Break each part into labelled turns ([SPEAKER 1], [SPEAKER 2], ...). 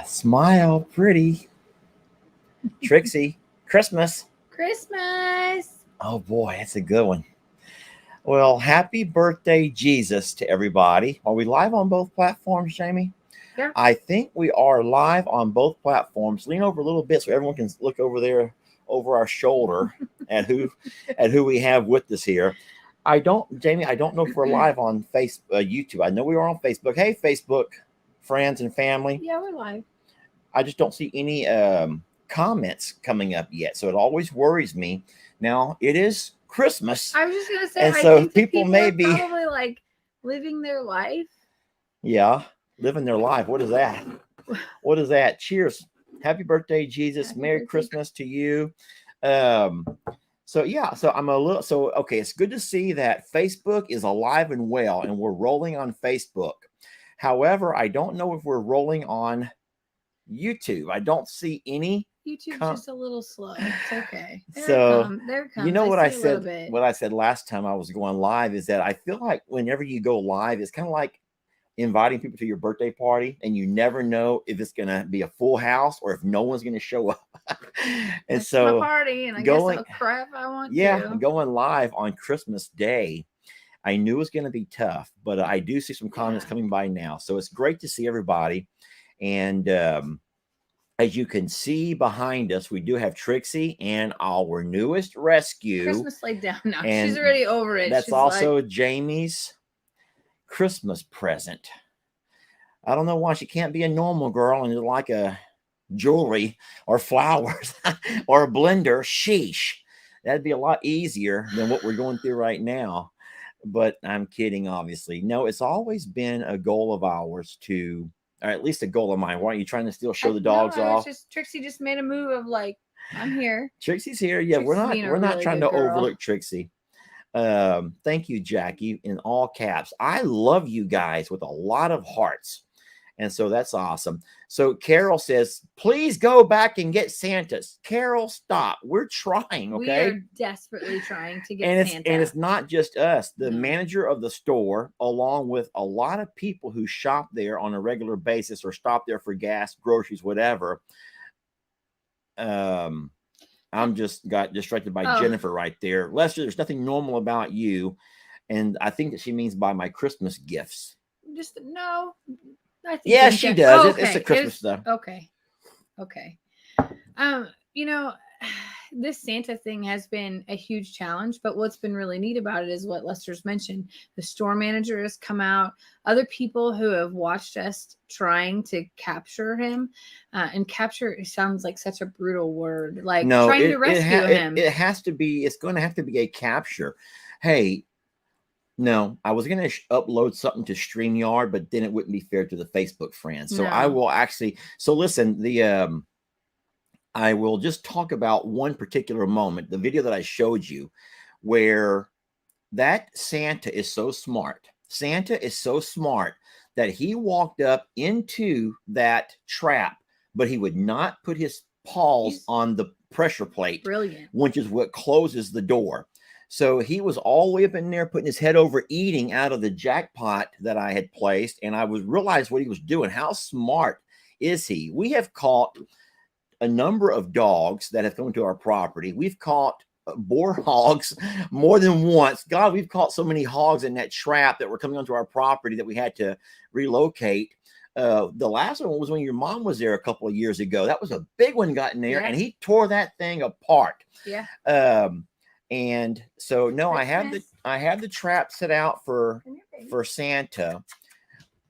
[SPEAKER 1] Smile, pretty. Trixie, Christmas.
[SPEAKER 2] Christmas.
[SPEAKER 1] Oh boy, that's a good one. Well, happy birthday, Jesus, to everybody. Are we live on both platforms, Jamie?
[SPEAKER 2] Yeah.
[SPEAKER 1] I think we are live on both platforms. Lean over a little bit so everyone can look over there over our shoulder at who we have with us here. I don't, Jamie. I don't know if we're live on YouTube. I know we are on Facebook. Hey, Facebook friends and family.
[SPEAKER 2] Yeah, we're live.
[SPEAKER 1] I just don't see any comments coming up yet. So it always worries me. Now it is Christmas,
[SPEAKER 2] I was just gonna say,
[SPEAKER 1] and
[SPEAKER 2] I
[SPEAKER 1] so
[SPEAKER 2] think that
[SPEAKER 1] people
[SPEAKER 2] people
[SPEAKER 1] may
[SPEAKER 2] are
[SPEAKER 1] be,
[SPEAKER 2] probably like living their life.
[SPEAKER 1] yeah, living their life. What is that? What is that? Cheers! Happy birthday, Jesus!
[SPEAKER 2] Happy
[SPEAKER 1] Merry
[SPEAKER 2] birthday.
[SPEAKER 1] Christmas to you. Um, so yeah, so I'm a little so okay. It's good to see that Facebook is alive and well, and we're rolling on Facebook. However, I don't know if we're rolling on YouTube. I don't see any.
[SPEAKER 2] YouTube's just a little slow. It's okay. There it
[SPEAKER 1] So
[SPEAKER 2] comes. There it comes.
[SPEAKER 1] you know
[SPEAKER 2] I
[SPEAKER 1] what
[SPEAKER 2] see
[SPEAKER 1] I
[SPEAKER 2] a little
[SPEAKER 1] said?
[SPEAKER 2] bit.
[SPEAKER 1] What I said last time I was going live is that I feel like whenever you go live, it's kind of like inviting people to your birthday party, and you never know if it's going to be a full house or if no one's going to show up. And
[SPEAKER 2] It's my
[SPEAKER 1] so
[SPEAKER 2] party, and I guess
[SPEAKER 1] going,
[SPEAKER 2] I'll cry if I want
[SPEAKER 1] yeah,
[SPEAKER 2] to.
[SPEAKER 1] going live on Christmas Day, I knew it was going to be tough, but I do see some comments
[SPEAKER 2] Yeah.
[SPEAKER 1] coming by now, so it's great to see everybody. And as you can see behind us, we do have Trixie and our newest rescue.
[SPEAKER 2] Christmas laid down now.
[SPEAKER 1] And
[SPEAKER 2] She's already over it.
[SPEAKER 1] that's
[SPEAKER 2] She's
[SPEAKER 1] also
[SPEAKER 2] like,
[SPEAKER 1] Jamie's Christmas present. I don't know why she can't be a normal girl and like a jewelry or flowers or a blender. Sheesh. That'd be a lot easier than what we're going through right now. But I'm kidding, obviously. No, it's always been a goal of ours to, or at least a goal of mine. Why are you trying to still show the dogs
[SPEAKER 2] no, I was
[SPEAKER 1] off?
[SPEAKER 2] just Trixie just made a move of like, I'm here.
[SPEAKER 1] Trixie's here. Yeah,
[SPEAKER 2] Trixie's being a
[SPEAKER 1] we're not
[SPEAKER 2] really
[SPEAKER 1] trying
[SPEAKER 2] good
[SPEAKER 1] to
[SPEAKER 2] girl.
[SPEAKER 1] overlook Trixie. Thank you, Jackie, in all caps. I love you guys with a lot of hearts. And so that's awesome. So Carol says, please go back and get Santa's. Carol, stop. We're trying,
[SPEAKER 2] We
[SPEAKER 1] okay?
[SPEAKER 2] are desperately trying to get Santa.
[SPEAKER 1] And it's not just us. The
[SPEAKER 2] No.
[SPEAKER 1] manager of the store, along with a lot of people who shop there on a regular basis or stop there for gas, groceries, whatever. I'm just got distracted by Jennifer right there. Lester, there's nothing normal about you. And I think that she means by my Christmas gifts.
[SPEAKER 2] Just no. I think
[SPEAKER 1] yeah, she does. Oh, okay. It's the Christmas stuff.
[SPEAKER 2] Okay. You know, this Santa thing has been a huge challenge, but what's been really neat about it is what Lester's mentioned. The store manager has come out, other people who have watched us trying to capture him, and capture sounds like such a brutal word, like trying to rescue him.
[SPEAKER 1] It has to be, it's going to have to be a capture. Hey, no, I was going to upload something to StreamYard, but then it wouldn't be fair to the Facebook friends. So I will actually, so listen, I will just talk about one particular moment, the video that I showed you, where that Santa is so smart. Santa is so smart that he walked up into that trap, but he would not put his paws on the pressure plate,
[SPEAKER 2] brilliant,
[SPEAKER 1] which is what closes the door. So he was all the way up in there, putting his head over, eating out of the jackpot that I had placed, and I realized what he was doing. How smart is he? We have caught a number of dogs that have come to our property. We've caught boar hogs more than once. God, we've caught so many hogs in that trap that were coming onto our property that we had to relocate. The last one was when your mom was there a couple of years ago. That was a big one got in there, and he tore that thing apart.
[SPEAKER 2] Yeah.
[SPEAKER 1] And so no, I have the trap set out for Santa,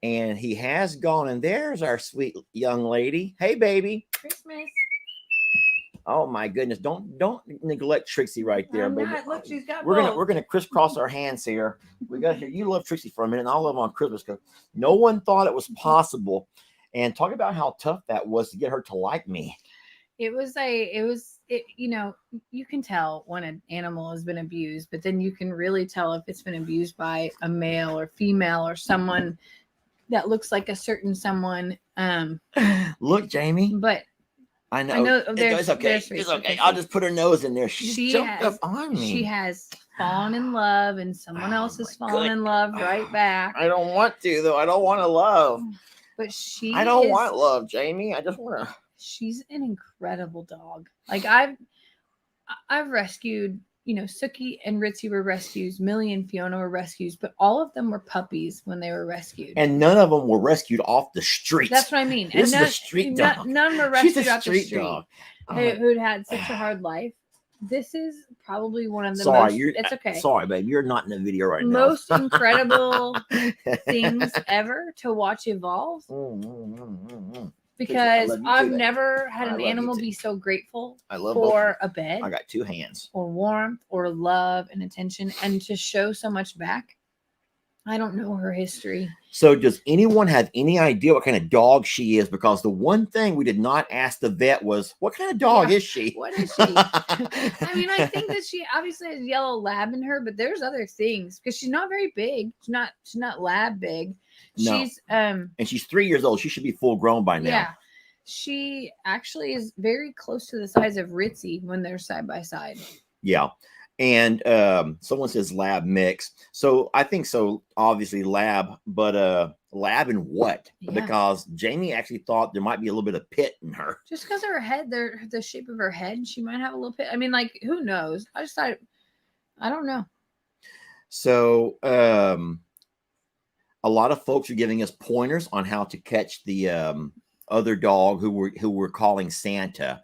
[SPEAKER 1] and he has gone. And there's our sweet young lady. Hey, baby.
[SPEAKER 2] Christmas.
[SPEAKER 1] Oh my goodness! Don't neglect Trixie right there, baby.
[SPEAKER 2] Look, she's got
[SPEAKER 1] we're gonna crisscross our hands here. We got here. You love Trixie for a minute, and I'll love on Christmas because no one thought it was possible. And talk about how tough that was to get her to like me.
[SPEAKER 2] You know, you can tell when an animal has been abused, but then you can really tell if it's been abused by a male or female or someone that looks like a certain someone.
[SPEAKER 1] Look, Jamie.
[SPEAKER 2] But
[SPEAKER 1] I know. It's okay. It's okay. I'll just put her nose in there. She jumped up on me.
[SPEAKER 2] She has fallen in love, and someone else has fallen in love right back.
[SPEAKER 1] I don't want to, though. I don't want to love.
[SPEAKER 2] but she
[SPEAKER 1] I don't
[SPEAKER 2] is,
[SPEAKER 1] want love, Jamie. I just want to.
[SPEAKER 2] she's an incredible dog. Like I've rescued, Sookie and Ritzy were rescues, Millie and Fiona were rescues, but all of them were puppies when they were rescued.
[SPEAKER 1] And none of them were rescued off the streets.
[SPEAKER 2] That's what I mean.
[SPEAKER 1] This
[SPEAKER 2] And
[SPEAKER 1] is a street dog.
[SPEAKER 2] none were
[SPEAKER 1] She's
[SPEAKER 2] rescued
[SPEAKER 1] a
[SPEAKER 2] off the
[SPEAKER 1] street
[SPEAKER 2] street
[SPEAKER 1] dog.
[SPEAKER 2] who'd had such a hard life. This is probably one of the
[SPEAKER 1] Sorry,
[SPEAKER 2] most. It's okay.
[SPEAKER 1] Sorry, babe. You're not in the video right now.
[SPEAKER 2] Most incredible things ever to watch evolve. Because I've never had an animal be so grateful for a bed.
[SPEAKER 1] I got two hands.
[SPEAKER 2] Or warmth or love and attention, and to show so much back. I don't know her history.
[SPEAKER 1] So does anyone have any idea what kind of dog she is? Because the one thing we did not ask the vet was, what kind of dog is she?
[SPEAKER 2] What is she? I mean, I think that she obviously has yellow lab in her, but there's other things because she's not very big. She's not lab big.
[SPEAKER 1] No.
[SPEAKER 2] She's
[SPEAKER 1] and she's 3 years old. She should be full grown by now.
[SPEAKER 2] Yeah. She actually is very close to the size of Ritzy when they're side by side.
[SPEAKER 1] Yeah. And someone says lab mix. So I think so, obviously lab, but lab in what? Yeah. Because Jamie actually thought there might be a little bit of pit in her.
[SPEAKER 2] Just because of her head, the shape of her head, she might have a little pit. I mean, like, who knows? I just thought, I don't know.
[SPEAKER 1] So a lot of folks are giving us pointers on how to catch the other dog who we're calling Santa.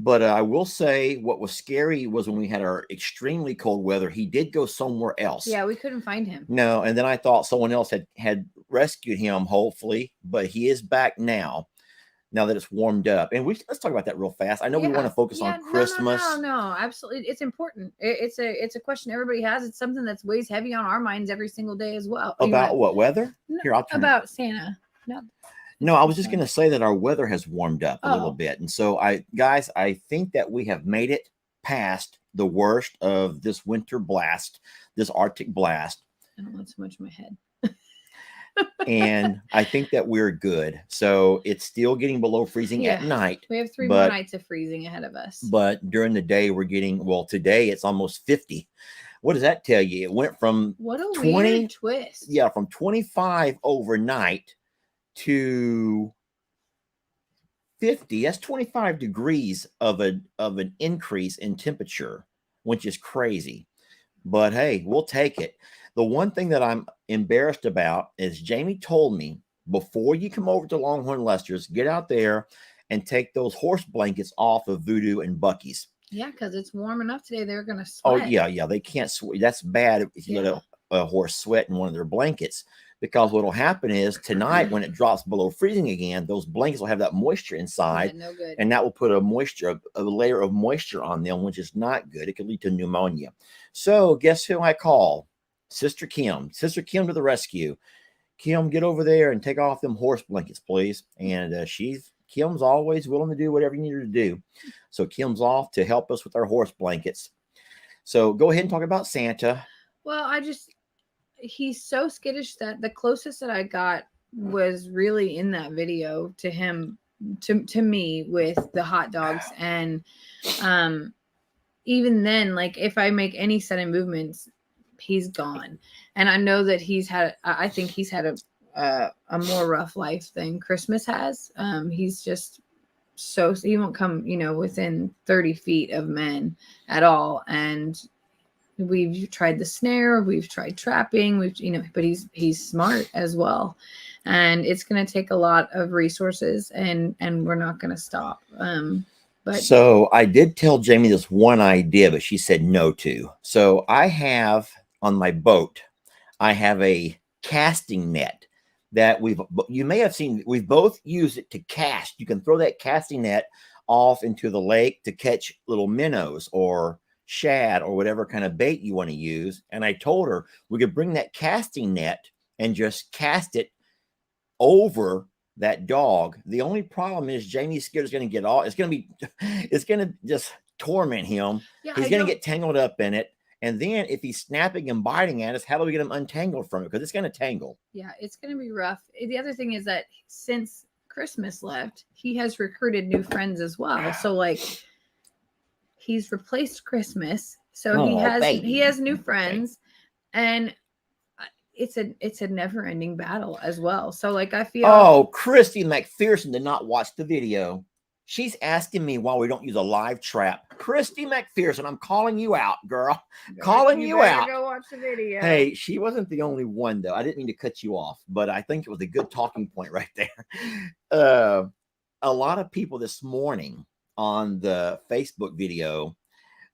[SPEAKER 1] But I will say what was scary was when we had our extremely cold weather, he did go somewhere else.
[SPEAKER 2] Yeah, we couldn't find him.
[SPEAKER 1] No, and then I thought someone else had rescued him, hopefully, but he is back now that it's warmed up. And let's talk about that real fast. I know we want to focus on Christmas.
[SPEAKER 2] No, absolutely. It's important. It's a question everybody has. It's something that weighs heavy on our minds every single day as well.
[SPEAKER 1] About what, weather?
[SPEAKER 2] No, here, I'll turn about Santa.
[SPEAKER 1] No, I was just going to say that our weather has warmed up a little bit. And so I think that we have made it past the worst of this winter blast, this Arctic blast.
[SPEAKER 2] I don't want so much in my head.
[SPEAKER 1] And I think that we're good. So it's still getting below freezing at night.
[SPEAKER 2] We have 3 more nights of freezing ahead of us.
[SPEAKER 1] But during the day, we're getting, today it's almost 50. What does that tell you? It went from
[SPEAKER 2] what a 20, weird twist.
[SPEAKER 1] Yeah, from 25 overnight to 50. That's 25 degrees of an increase in temperature, which is crazy. But hey, we'll take it. The one thing that I'm embarrassed about is Jamie told me, before you come over to Longhorn Lester's, get out there and take those horse blankets off of Voodoo and Bucky's.
[SPEAKER 2] Yeah, because it's warm enough today. They're going to sweat.
[SPEAKER 1] Oh, yeah. They can't sweat. That's bad if you let a horse sweat in one of their blankets. Because what will happen is tonight, when it drops below freezing again, those blankets will have that moisture inside.
[SPEAKER 2] Yeah, no good.
[SPEAKER 1] And that will put a layer of moisture on them, which is not good. It could lead to pneumonia. So guess who I call? Sister Kim. Sister Kim to the rescue. Kim, get over there and take off them horse blankets, please. And Kim's always willing to do whatever you need her to do. So Kim's off to help us with our horse blankets. So go ahead and talk about Santa.
[SPEAKER 2] Well, he's so skittish that the closest that I got was really in that video to him, to me, with the hot dogs. And even then, like, if I make any sudden movements, he's gone. And I know that I think he's had a more rough life than Christmas has. He's just he won't come, within 30 feet of men at all. And we've tried the snare, we've tried trapping, but he's smart as well. And it's going to take a lot of resources, and we're not going to stop. So
[SPEAKER 1] I did tell Jamie this one idea, but she said no to. So I have on my boat, I have a casting net that you may have seen. We've both used it to cast. You can throw that casting net off into the lake to catch little minnows or shad or whatever kind of bait you want to use. And I told her we could bring that casting net and just cast it over that dog. The only problem is Jamie's scared it's going to get all, it's going to just torment him. Yeah, he's going to get tangled up in it. And then if he's snapping and biting at us, how do we get him untangled from it? Because it's going to tangle.
[SPEAKER 2] Yeah, it's going to be rough. The other thing is that since Christmas left, he has recruited new friends as well. So like, he's replaced Christmas, so he has new friends, and it's a never ending battle as well. So like I feel
[SPEAKER 1] Oh, Christy McPherson did not watch the video. She's asking me why we don't use a live trap. Christy McPherson, I'm calling you out, girl. Calling you
[SPEAKER 2] better
[SPEAKER 1] out.
[SPEAKER 2] go watch the video.
[SPEAKER 1] Hey, she wasn't the only one, though. I didn't mean to cut you off, but I think it was a good talking point right there. A lot of people this morning on the Facebook video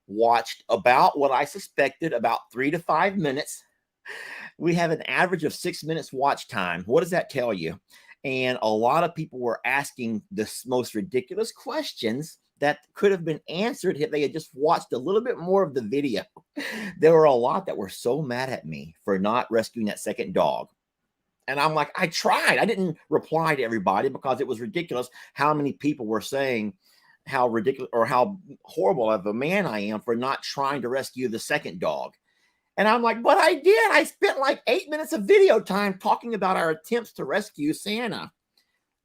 [SPEAKER 1] watched about what I suspected, about 3 to 5 minutes. We have an average of 6 minutes watch time. What does that tell you? And a lot of people were asking the most ridiculous questions that could have been answered if they had just watched a little bit more of the video. There were a lot that were so mad at me for not rescuing that second dog. And I'm like, I tried. I didn't reply to everybody because it was ridiculous how many people were saying how ridiculous or how horrible of a man I am for not trying to rescue the second dog. And I'm like, but I did. I spent like 8 minutes of video time talking about our attempts to rescue Santa.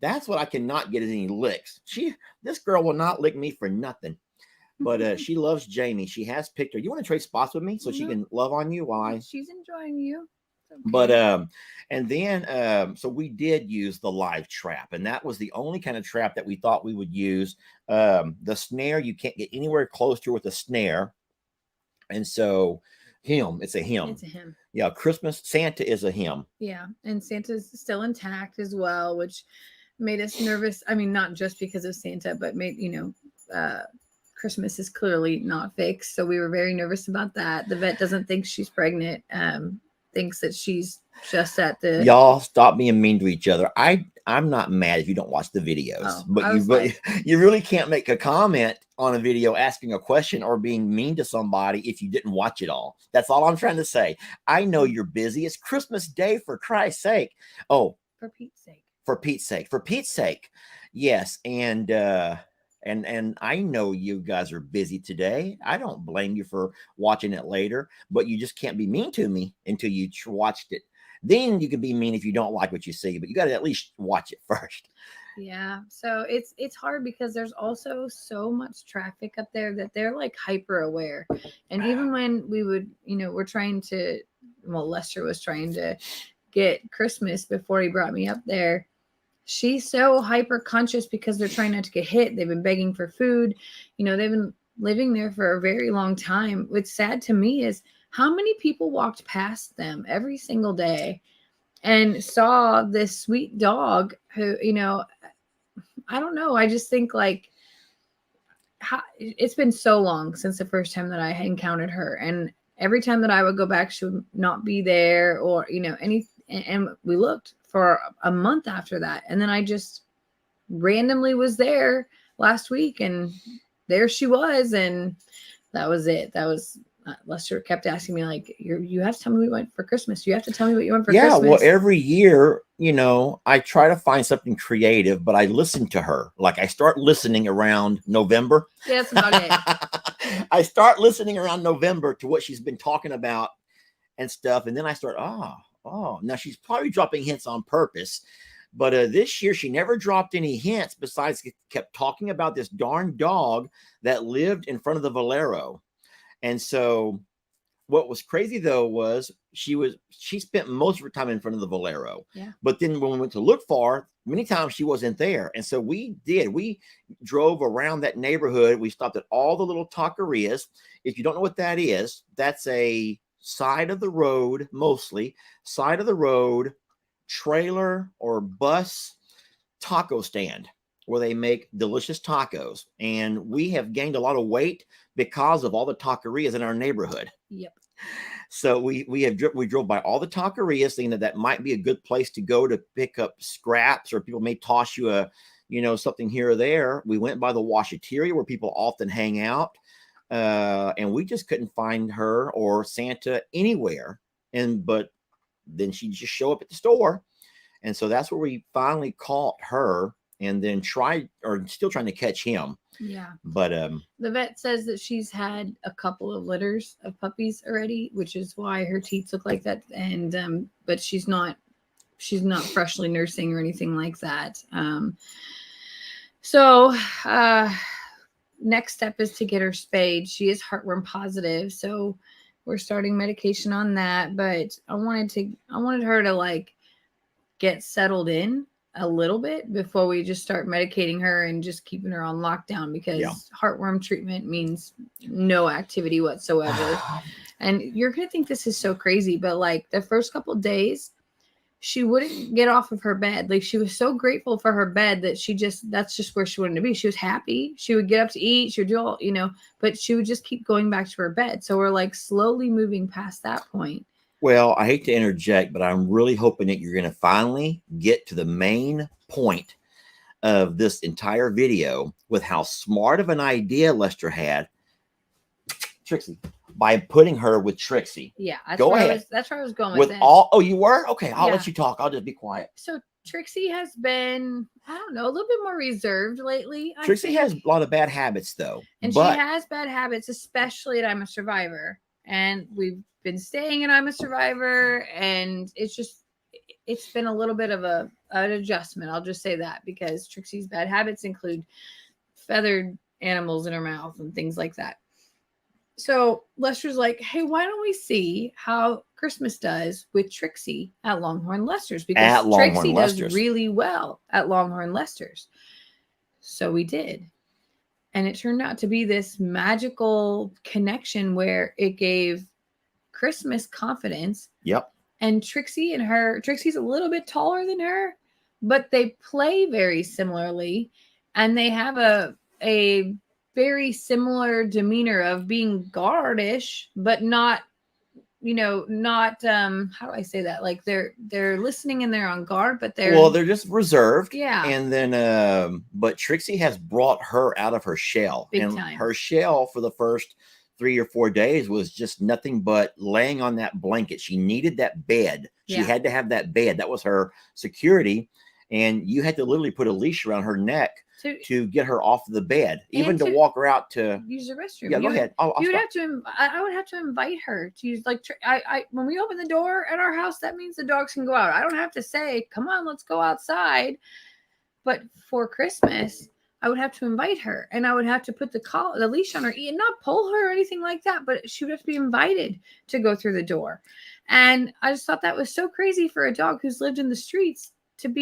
[SPEAKER 1] That's what I cannot get any licks. This girl will not lick me for nothing. But she loves Jamie. She has picked her. You want to trade spots with me so she can love on you while
[SPEAKER 2] she's enjoying you.
[SPEAKER 1] Okay. But and then so we did use the live trap, and that was the only kind of trap that we thought we would use. The snare, you can't get anywhere close to with a snare. And so it's a him.
[SPEAKER 2] It's a him.
[SPEAKER 1] Yeah, Christmas Santa is a him.
[SPEAKER 2] Yeah, and Santa's still intact as well, which made us nervous. I mean, not just because of Santa, but Christmas is clearly not fixed, so we were very nervous about that. The vet doesn't think she's pregnant. Thinks that she's just at the.
[SPEAKER 1] Y'all stop being mean to each other. I'm not mad if you don't watch the videos, but you really can't make a comment on a video asking a question or being mean to somebody if you didn't watch it all. That's all I'm trying to say. I know you're busy. It's Christmas Day, for Christ's sake. Oh,
[SPEAKER 2] for Pete's sake.
[SPEAKER 1] For Pete's sake. For Pete's sake. Yes, and I know you guys are busy today. I don't blame you for watching it later, but you just can't be mean to me until you watched it. Then you can be mean if you don't like what you see, but you got to at least watch it first.
[SPEAKER 2] Yeah, so it's hard because there's also so much traffic up there that they're like hyper aware. And even when we would, Lester was trying to get Christmas before he brought me up there. She's so hyper conscious because they're trying not to get hit. They've been begging for food. They've been living there for a very long time. What's sad to me is how many people walked past them every single day and saw this sweet dog who, I don't know. I just think it's been so long since the first time that I encountered her. And every time that I would go back, she would not be there or, and we looked for a month after that. And then I just randomly was there last week and there she was. And that was it. That was Lester kept asking me you have to tell me what you went for Christmas. You have to tell me what you went for Christmas.
[SPEAKER 1] Yeah, well, every year, I try to find something creative, but I listen to her. Like I start listening around November.
[SPEAKER 2] Yeah, that's about it.
[SPEAKER 1] I start listening around November to what she's been talking about and stuff. And then I start, now she's probably dropping hints on purpose. But this year, she never dropped any hints besides kept talking about this darn dog that lived in front of the Valero. And so what was crazy, though, was she spent most of her time in front of the Valero.
[SPEAKER 2] Yeah.
[SPEAKER 1] But then when we went to look for her, many times she wasn't there. And so we drove around that neighborhood. We stopped at all the little taquerias. If you don't know what that is, that's a side of the road, mostly side of the road trailer or bus taco stand where they make delicious tacos. And we have gained a lot of weight because of all the taquerias in our neighborhood.
[SPEAKER 2] Yep.
[SPEAKER 1] So we drove by all the taquerias thinking that might be a good place to go to pick up scraps, or people may toss you something here or there. We went by the washateria where people often hang out. And we just couldn't find her or Santa anywhere. But then she'd just show up at the store. And so that's where we finally caught her and then still trying to catch him.
[SPEAKER 2] Yeah.
[SPEAKER 1] But
[SPEAKER 2] the vet says that she's had a couple of litters of puppies already, which is why her teeth look like that. And but she's not freshly nursing or anything like that. So next step is to get her spayed. She is heartworm positive, so we're starting medication on that, but I wanted her to like get settled in a little bit before we just start medicating her and just keeping her on lockdown, because heartworm treatment means no activity whatsoever. And you're going to think this is so crazy, but like the first couple of days, she wouldn't get off of her bed. Like she was so grateful for her bed that that's just where she wanted to be. She was happy. She would get up to eat. She would do all, but she would just keep going back to her bed. So we're like slowly moving past that point.
[SPEAKER 1] Well, I hate to interject, but I'm really hoping that you're going to finally get to the main point of this entire video with how smart of an idea Lester had, Trixie, by putting her with Trixie.
[SPEAKER 2] Yeah,
[SPEAKER 1] go ahead.
[SPEAKER 2] That's where I was going
[SPEAKER 1] with
[SPEAKER 2] this.
[SPEAKER 1] Oh, you were? Okay, I'll let you talk. I'll just be quiet.
[SPEAKER 2] So Trixie has been, I don't know, a little bit more reserved lately.
[SPEAKER 1] Trixie has a lot of bad habits, though.
[SPEAKER 2] And she has bad habits, especially at I'm a Survivor. And we've been staying at I'm a Survivor, and it's been a little bit of an adjustment. I'll just say that, because Trixie's bad habits include feathered animals in her mouth and things like that. So Lester's like, hey, why don't we see how Christmas does with Trixie at Longhorn Lester's? Because Trixie does really well at Longhorn Lester's. So we did. And it turned out to be this magical connection where it gave Christmas confidence.
[SPEAKER 1] Yep.
[SPEAKER 2] And Trixie's a little bit taller than her, but they play very similarly. And they have a very similar demeanor of being guardish, but not, not how do I say that? Like they're listening and they're on guard, but they're
[SPEAKER 1] just reserved.
[SPEAKER 2] Yeah.
[SPEAKER 1] And then but Trixie has brought her out of her shell.
[SPEAKER 2] Big time.
[SPEAKER 1] Her shell for the first 3 or 4 days was just nothing but laying on that blanket. She needed that bed. She had to have that bed. That was her security. And you had to literally put a leash around her neck to get her off the bed, even to walk her out to
[SPEAKER 2] use the restroom.
[SPEAKER 1] Yeah, go ahead.
[SPEAKER 2] I would have to invite her to use, like, when we open the door at our house, that means the dogs can go out. I don't have to say, come on, let's go outside. But for Christmas, I would have to invite her, and I would have to put the leash on her and not pull her or anything like that, but she would have to be invited to go through the door. And I just thought that was so crazy for a dog who's lived in the streets to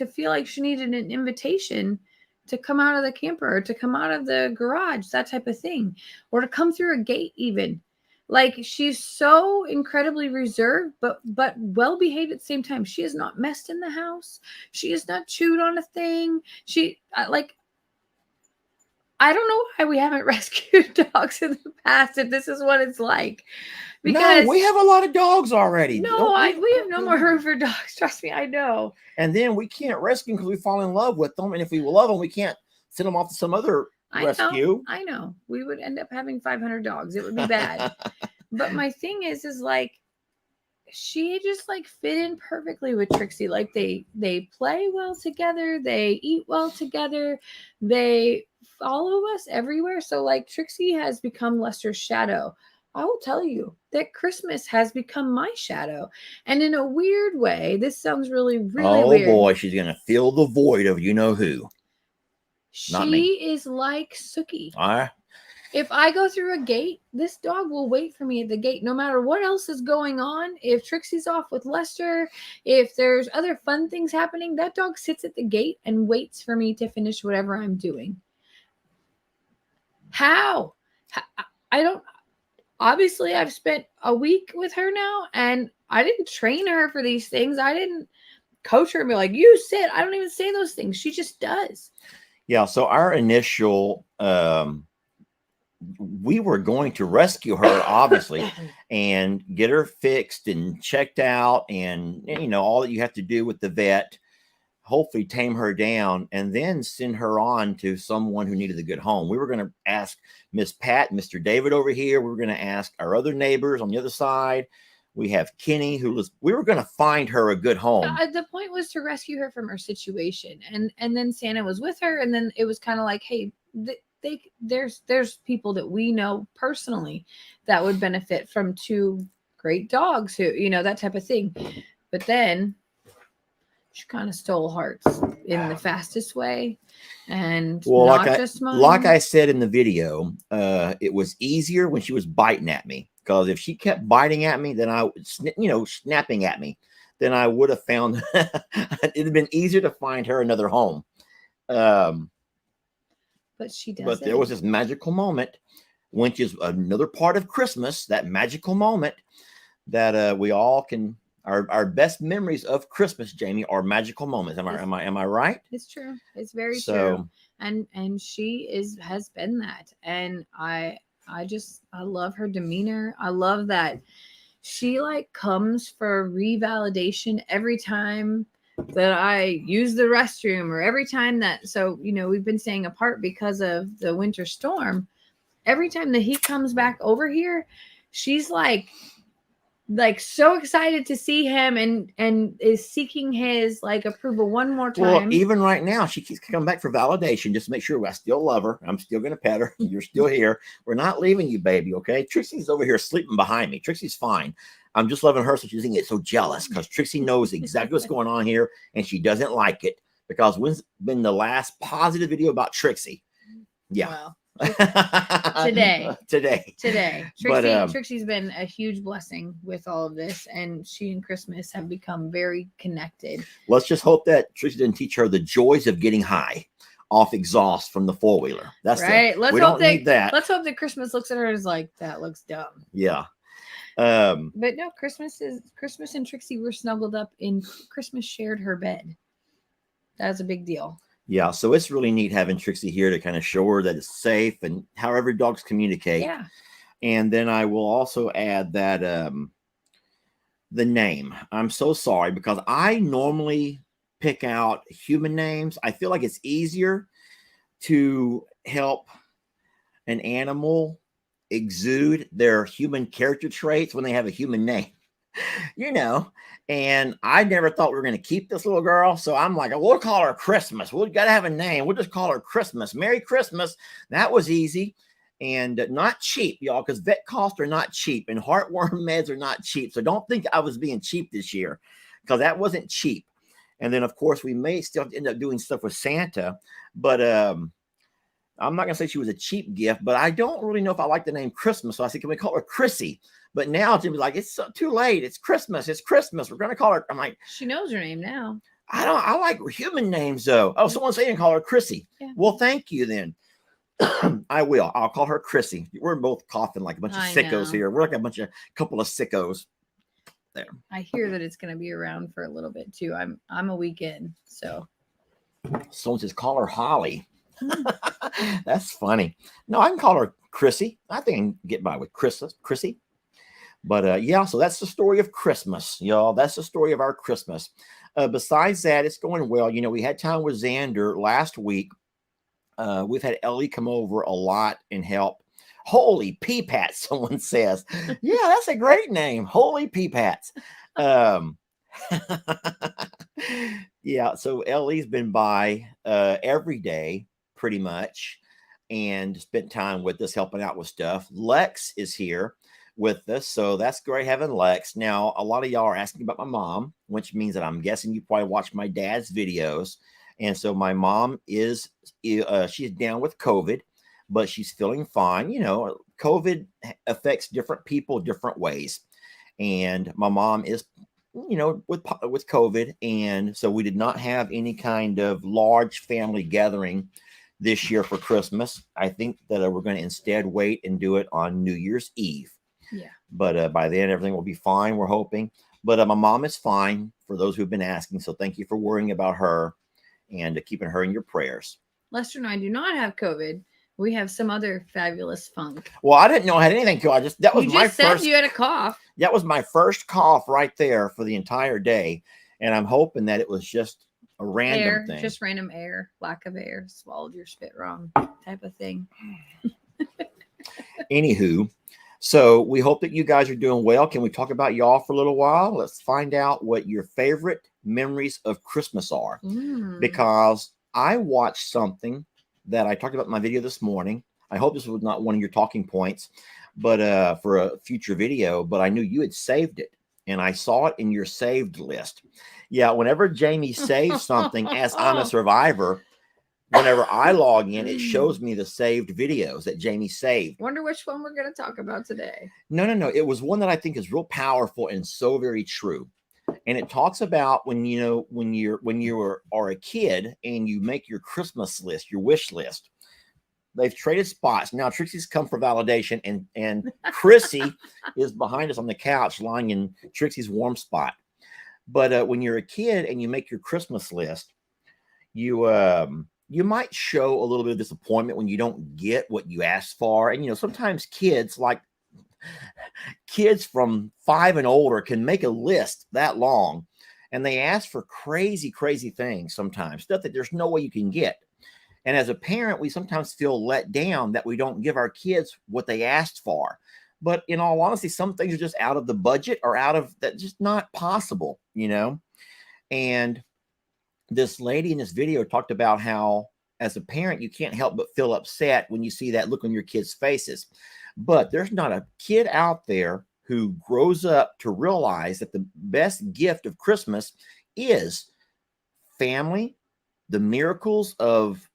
[SPEAKER 2] feel like she needed an invitation to come out of the camper or to come out of the garage, that type of thing, or to come through a gate even. Like, she's so incredibly reserved, but well behaved at the same time. She has not messed in the house. She has not chewed on a thing. I don't know why we haven't rescued dogs in the past if this is what it's like. Because
[SPEAKER 1] no, we have a lot of dogs already.
[SPEAKER 2] No, we have no more room for dogs. Trust me, I know.
[SPEAKER 1] And then we can't rescue because we fall in love with them. And if we love them, we can't send them off to some other rescue.
[SPEAKER 2] I know. We would end up having 500 dogs. It would be bad. But my thing is like, she just like fit in perfectly with Trixie. Like they play well together. They eat well together. They follow us everywhere. So like Trixie has become Lester's shadow. I will tell you that Christmas has become my shadow. And in a weird way, this sounds really, really weird.
[SPEAKER 1] Oh boy, she's going to fill the void of you-know-who.
[SPEAKER 2] She is like Sookie.
[SPEAKER 1] All right.
[SPEAKER 2] If I go through a gate, this dog will wait for me at the gate, no matter what else is going on. If Trixie's off with Lester, if there's other fun things happening, that dog sits at the gate and waits for me to finish whatever I'm doing. How? I don't... Obviously, I've spent a week with her now, and I didn't train her for these things. I didn't coach her and be like, you sit. I don't even say those things. She just does.
[SPEAKER 1] Yeah, so our initial... we were going to rescue her, obviously, and get her fixed and checked out, and all that you have to do with the vet, hopefully tame her down, and then send her on to someone who needed a good home. We were going to ask Miss Pat, Mr. David over here. We were going to ask our other neighbors on the other side. We have Kenny, we were going to find her a good home.
[SPEAKER 2] The point was to rescue her from her situation, and then Santa was with her, and then it was kind of like, hey, there's people that we know personally that would benefit from 2 great dogs who, that type of thing. But then she kind of stole hearts in the fastest way. And
[SPEAKER 1] like I said in the video, it was easier when she was biting at me. because if she kept biting at me, then I would, snapping at me, then I would have found it'd have been easier to find her another home. Um,
[SPEAKER 2] But she does.
[SPEAKER 1] but there was this magical moment, which is another part of Christmas, that magical moment that we all can. Our best memories of Christmas, Jamie, are magical moments. Am I right?
[SPEAKER 2] It's true. It's very true. And she has been that. And I love her demeanor. I love that she like comes for revalidation every time that I use the restroom, or every time that, so we've been staying apart because of the winter storm. Every time that he comes back over here, she's like so excited to see him, and is seeking his like approval one more time.
[SPEAKER 1] Well, even right now, she keeps coming back for validation just to make sure I still love her. I'm still going to pet her. You're still here. We're not leaving you, baby. Okay. Trixie's over here sleeping behind me. Trixie's fine. I'm just loving her, so she doesn't get so jealous, because Trixie knows exactly what's going on here, and she doesn't like it. Because when's been the last positive video about Trixie? Yeah.
[SPEAKER 2] Well, today. Trixie's been a huge blessing with all of this, and she and Christmas have become very connected.
[SPEAKER 1] Let's just hope that Trixie didn't teach her the joys of getting high off exhaust from the four-wheeler. That's
[SPEAKER 2] right.
[SPEAKER 1] We don't need that.
[SPEAKER 2] Let's hope that Christmas looks at her and is like, that looks dumb.
[SPEAKER 1] Yeah.
[SPEAKER 2] But no, Christmas and Trixie were snuggled up in Christmas shared her bed. That was a big deal.
[SPEAKER 1] Yeah, so it's really neat having Trixie here to kind of show her that it's safe, and however dogs communicate.
[SPEAKER 2] Yeah.
[SPEAKER 1] And then I will also add that the name. I'm so sorry, because I normally pick out human names. I feel like it's easier to help an animal exude their human character traits when they have a human name, and I never thought we were going to keep this little girl. So I'm like, we'll call her Christmas. We've got to have a name. We'll just call her Christmas. Merry Christmas. That was easy and not cheap, y'all, because vet costs are not cheap and heartworm meds are not cheap. So don't think I was being cheap this year, because that wasn't cheap. And then, of course, we may still end up doing stuff with Santa, but I'm not going to say she was a cheap gift, but I don't really know if I like the name Christmas. So I said, can we call her Chrissy? But now Jimmy's like, it's too late. It's Christmas. It's Christmas. We're going to call her. I'm like,
[SPEAKER 2] she knows her name now.
[SPEAKER 1] I like human names though. Oh, someone's saying call her Chrissy. Yeah. Well, thank you then. I will. I'll call her Chrissy. We're both coughing like a bunch of sickos here. We're like a couple of sickos there.
[SPEAKER 2] I hear that it's going to be around for a little bit too. I'm a weekend. So
[SPEAKER 1] someone says call her Holly. That's funny. No, I can call her Chrissy. I think I can get by with Chrissy. But yeah, so that's the story of Christmas, y'all. That's the story of our Christmas. Besides that, it's going well. We had time with Xander last week. We've had Ellie come over a lot and help. Holy Pea-Pats, someone says. Yeah, that's a great name. Holy Pea-Pats. Yeah, so Ellie's been by every day pretty much and spent time with us helping out with stuff. Lex is here with us, so that's great having Lex. Now, a lot of y'all are asking about my mom, which means that I'm guessing you probably watch my dad's videos. And so my mom is she's down with COVID, but she's feeling fine. COVID affects different people different ways, and my mom is with COVID, and so we did not have any kind of large family gathering this year for Christmas. I think that we're going to instead wait and do it on New Year's Eve.
[SPEAKER 2] Yeah.
[SPEAKER 1] But by then everything will be fine, we're hoping. But my mom is fine, for those who've been asking. So thank you for worrying about her and keeping her in your prayers.
[SPEAKER 2] Lester and I do not have COVID. We have some other fabulous funk.
[SPEAKER 1] Well, I didn't know I had anything. That was my first.
[SPEAKER 2] You had a cough.
[SPEAKER 1] That was my first cough right there for the entire day, and I'm hoping that it was just a random thing.
[SPEAKER 2] Just random air, lack of air, swallowed your spit wrong type of thing.
[SPEAKER 1] Anywho, so we hope that you guys are doing well. Can we talk about y'all for a little while? Let's find out what your favorite memories of Christmas are, because I watched something that I talked about in my video this morning. I hope this was not one of your talking points, but for a future video, but I knew you had saved it, and I saw it in your saved list. Yeah, whenever Jamie saves something as I'm a survivor, whenever I log in, it shows me the saved videos that Jamie saved.
[SPEAKER 2] Wonder which one we're going to talk about today.
[SPEAKER 1] No. It was one that I think is real powerful and so very true. And it talks about when you are a kid and you make your Christmas list, your wish list. They've traded spots. Now Trixie's come for validation, and Chrissy is behind us on the couch, lying in Trixie's warm spot. But when you're a kid and you make your Christmas list, you might show a little bit of disappointment when you don't get what you asked for. And sometimes kids from 5 and older can make a list that long, and they ask for crazy things, sometimes stuff that there's no way you can get. And as a parent, we sometimes feel let down that we don't give our kids what they asked for. But in all honesty, some things are just out of the budget or out of that, just not possible. And this lady in this video talked about how, as a parent, you can't help but feel upset when you see that look on your kids' faces. But there's not a kid out there who grows up to realize that the best gift of Christmas is family, the miracles of,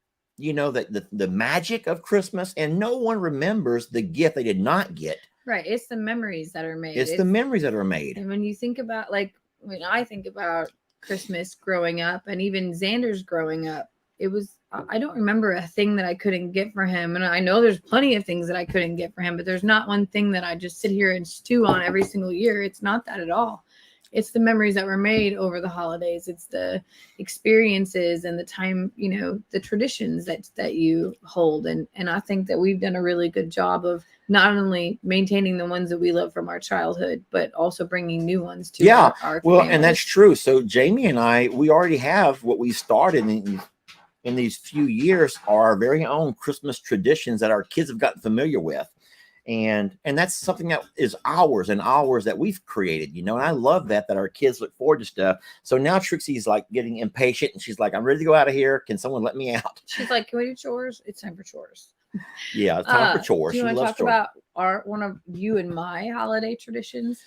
[SPEAKER 1] the magic of Christmas, and no one remembers the gift they did not get.
[SPEAKER 2] Right. It's the memories that are made.
[SPEAKER 1] It's the memories that are made.
[SPEAKER 2] And when you think about, when I think about Christmas growing up, and even Xander's growing up, I don't remember a thing that I couldn't get for him. And I know there's plenty of things that I couldn't get for him, but there's not one thing that I just sit here and stew on every single year. It's not that at all. It's the memories that were made over the holidays. It's the experiences and the time, the traditions that you hold. And I think that we've done a really good job of not only maintaining the ones that we love from our childhood, but also bringing new ones to our
[SPEAKER 1] well,
[SPEAKER 2] families.
[SPEAKER 1] And that's true. So Jamie and I, we already have what we started in these few years, are our very own Christmas traditions that our kids have gotten familiar with. And that's something that is ours and ours that we've created, and I love that our kids look forward to stuff. So now Trixie's getting impatient, and she's like, I'm ready to go out of here. Can someone let me out?
[SPEAKER 2] She's like, can we do chores? It's time for chores.
[SPEAKER 1] Yeah, it's time for chores.
[SPEAKER 2] Do you
[SPEAKER 1] want
[SPEAKER 2] to talk about one of you and my holiday traditions?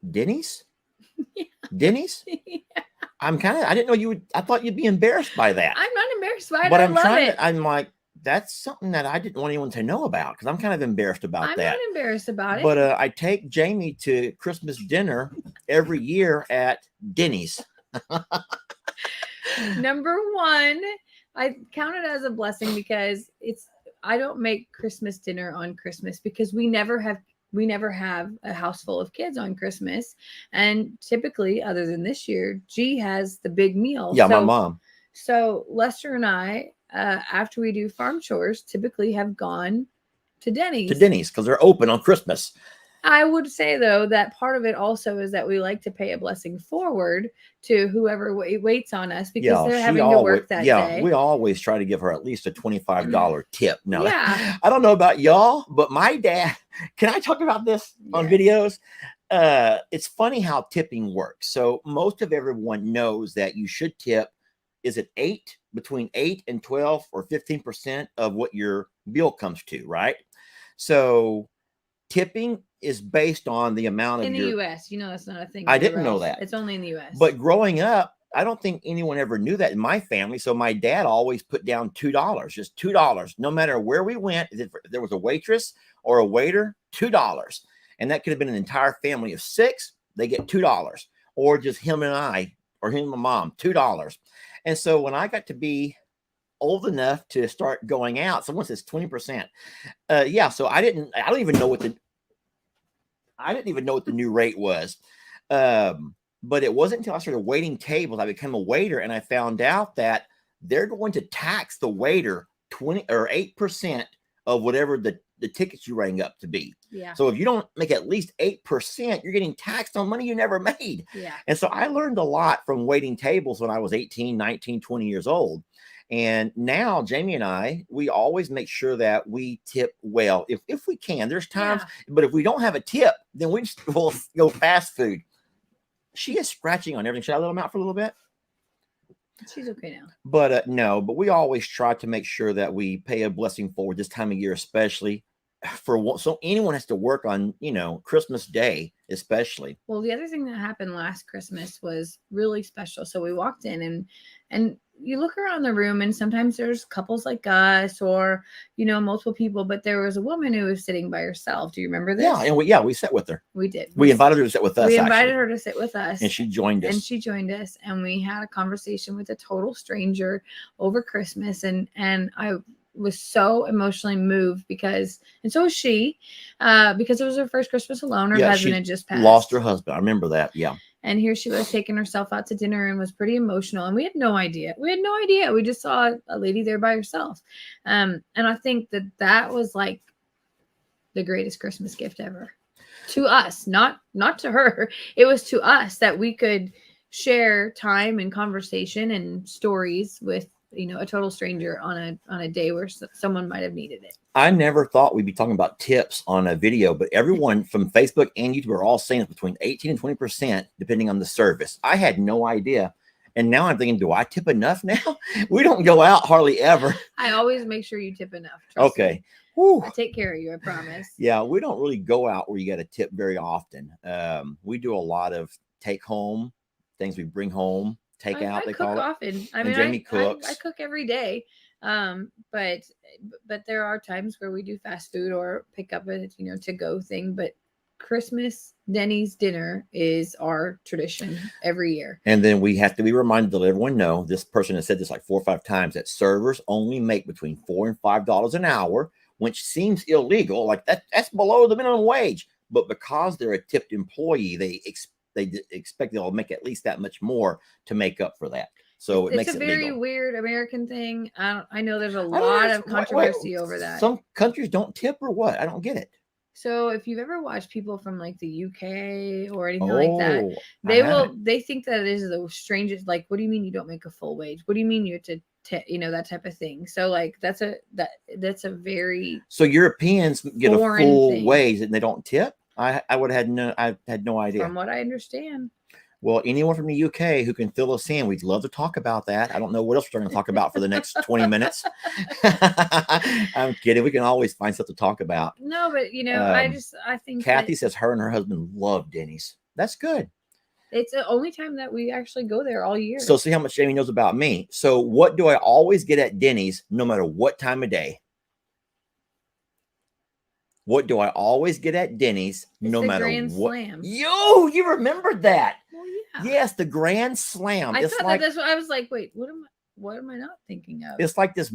[SPEAKER 1] Denny's?
[SPEAKER 2] Yeah.
[SPEAKER 1] Denny's?
[SPEAKER 2] Yeah.
[SPEAKER 1] I didn't know you would. I thought you'd be embarrassed by that.
[SPEAKER 2] I'm not embarrassed by it.
[SPEAKER 1] But
[SPEAKER 2] I'm
[SPEAKER 1] like, that's something that I didn't want anyone to know about, because I'm kind of embarrassed about that.
[SPEAKER 2] I'm not embarrassed about it.
[SPEAKER 1] But I take Jamie to Christmas dinner every year at Denny's.
[SPEAKER 2] Number one, I count it as a blessing because I don't make Christmas dinner on Christmas, because we never have a house full of kids on Christmas. And typically, other than this year, G has the big meal.
[SPEAKER 1] Yeah, my mom.
[SPEAKER 2] So Lester and I, after we do farm chores, typically have gone to Denny's. Because
[SPEAKER 1] they're open on Christmas.
[SPEAKER 2] I would say, though, that part of it also is that we like to pay a blessing forward to whoever waits on us, because they're having to work that day.
[SPEAKER 1] Yeah, we always try to give her at least a $25 tip. Now,
[SPEAKER 2] yeah.
[SPEAKER 1] I don't know about y'all, but my dad, can I talk about this on videos? It's funny how tipping works. So most of everyone knows that you should tip, is it between 8 and 12 or 15% of what your bill comes to, right? So tipping is based on the amount of
[SPEAKER 2] in the U.S. That's not a thing.
[SPEAKER 1] I didn't know that.
[SPEAKER 2] It's only in the U.S.
[SPEAKER 1] But growing up, I don't think anyone ever knew that in my family. So my dad always put down $2, just $2, no matter where we went. If there was a waitress or a waiter, $2, and that could have been an entire family of 6. They get $2, or just him and I, or him and my mom, $2. And so when I got to be old enough to start going out, someone says 20%. So I don't even know what the new rate was. But it wasn't until I started waiting tables, I became a waiter, and I found out that they're going to tax the waiter 20 or 8% of whatever the tickets you rang up to be.
[SPEAKER 2] Yeah.
[SPEAKER 1] So if you don't make at least 8%, you're getting taxed on money you never made.
[SPEAKER 2] Yeah.
[SPEAKER 1] And so I learned a lot from waiting tables when I was 18, 19, 20 years old. And now Jamie and I, we always make sure that we tip well if we can. There's times, but if we don't have a tip, then we'll go fast food. She is scratching on everything. Should I let them out for a little bit?
[SPEAKER 2] She's okay now.
[SPEAKER 1] But no, but we always try to make sure that we pay a blessing forward this time of year, especially so anyone has to work on, Christmas Day, especially.
[SPEAKER 2] Well, the other thing that happened last Christmas was really special. So we walked in and you look around the room and sometimes there's couples like us or multiple people, but there was a woman who was sitting by herself. Do you remember this?
[SPEAKER 1] Yeah, and we sat with her.
[SPEAKER 2] We did.
[SPEAKER 1] We invited her to sit with us.
[SPEAKER 2] We invited
[SPEAKER 1] actually.
[SPEAKER 2] her to sit with us,
[SPEAKER 1] and she joined us.
[SPEAKER 2] And she joined us, and we had a conversation with a total stranger over Christmas, and I was so emotionally moved and so was she, because it was her first Christmas alone. Her husband had just passed.
[SPEAKER 1] Lost her husband. I remember that. Yeah.
[SPEAKER 2] And here she was taking herself out to dinner and was pretty emotional. And we had no idea. We just saw a lady there by herself. And I think that was like the greatest Christmas gift ever to us, not to her. It was to us that we could share time and conversation and stories with a total stranger on a day where someone might have needed it.
[SPEAKER 1] I never thought we'd be talking about tips on a video, but everyone from Facebook and YouTube are all saying it's between 18 and 20%, depending on the service. I had no idea. And now I'm thinking, do I tip enough now? We don't go out hardly ever.
[SPEAKER 2] I always make sure you tip enough.
[SPEAKER 1] Okay.
[SPEAKER 2] I take care of you, I promise.
[SPEAKER 1] Yeah, we don't really go out where you got to tip very often. We do a lot of take home, things we bring home, take out, they call it.
[SPEAKER 2] Often. I
[SPEAKER 1] mean, Jamie cooks.
[SPEAKER 2] I cook every day. But there are times where we do fast food or pick up a to go thing. But Christmas Denny's dinner is our tradition every year.
[SPEAKER 1] And then we have to be reminded to let everyone know, this person has said this like 4 or 5 times, that servers only make between $4 and $5 an hour, which seems illegal. Like that's below the minimum wage. But because they're a tipped employee, they expect they'll make at least that much more to make up for that. So it makes it legal. It's a very
[SPEAKER 2] weird American thing. I know there's a lot of controversy over that.
[SPEAKER 1] Some countries don't tip or what? I don't get it.
[SPEAKER 2] So if you've ever watched people from like the UK or anything like that, they think that it is the strangest. Like, what do you mean you don't make a full wage? What do you mean you have to that type of thing? So like that's a very
[SPEAKER 1] so Europeans get a full wage and they don't tip. I had no idea.
[SPEAKER 2] From what I understand.
[SPEAKER 1] Well, anyone from the UK who can fill us in, we'd love to talk about that. I don't know what else we're going to talk about for the next 20 minutes. I'm kidding. We can always find stuff to talk about.
[SPEAKER 2] No, but I think
[SPEAKER 1] Kathy says her and her husband love Denny's. That's good.
[SPEAKER 2] It's the only time that we actually go there all year.
[SPEAKER 1] So see how much Jamie knows about me. So what do I always get at Denny's no matter what time of day? What do I always get at Denny's no matter what?
[SPEAKER 2] Slam.
[SPEAKER 1] Yo, you remembered that.
[SPEAKER 2] Well, yeah.
[SPEAKER 1] Yes, the Grand Slam.
[SPEAKER 2] I thought that's what I was like, wait, what am I not thinking of?
[SPEAKER 1] It's like this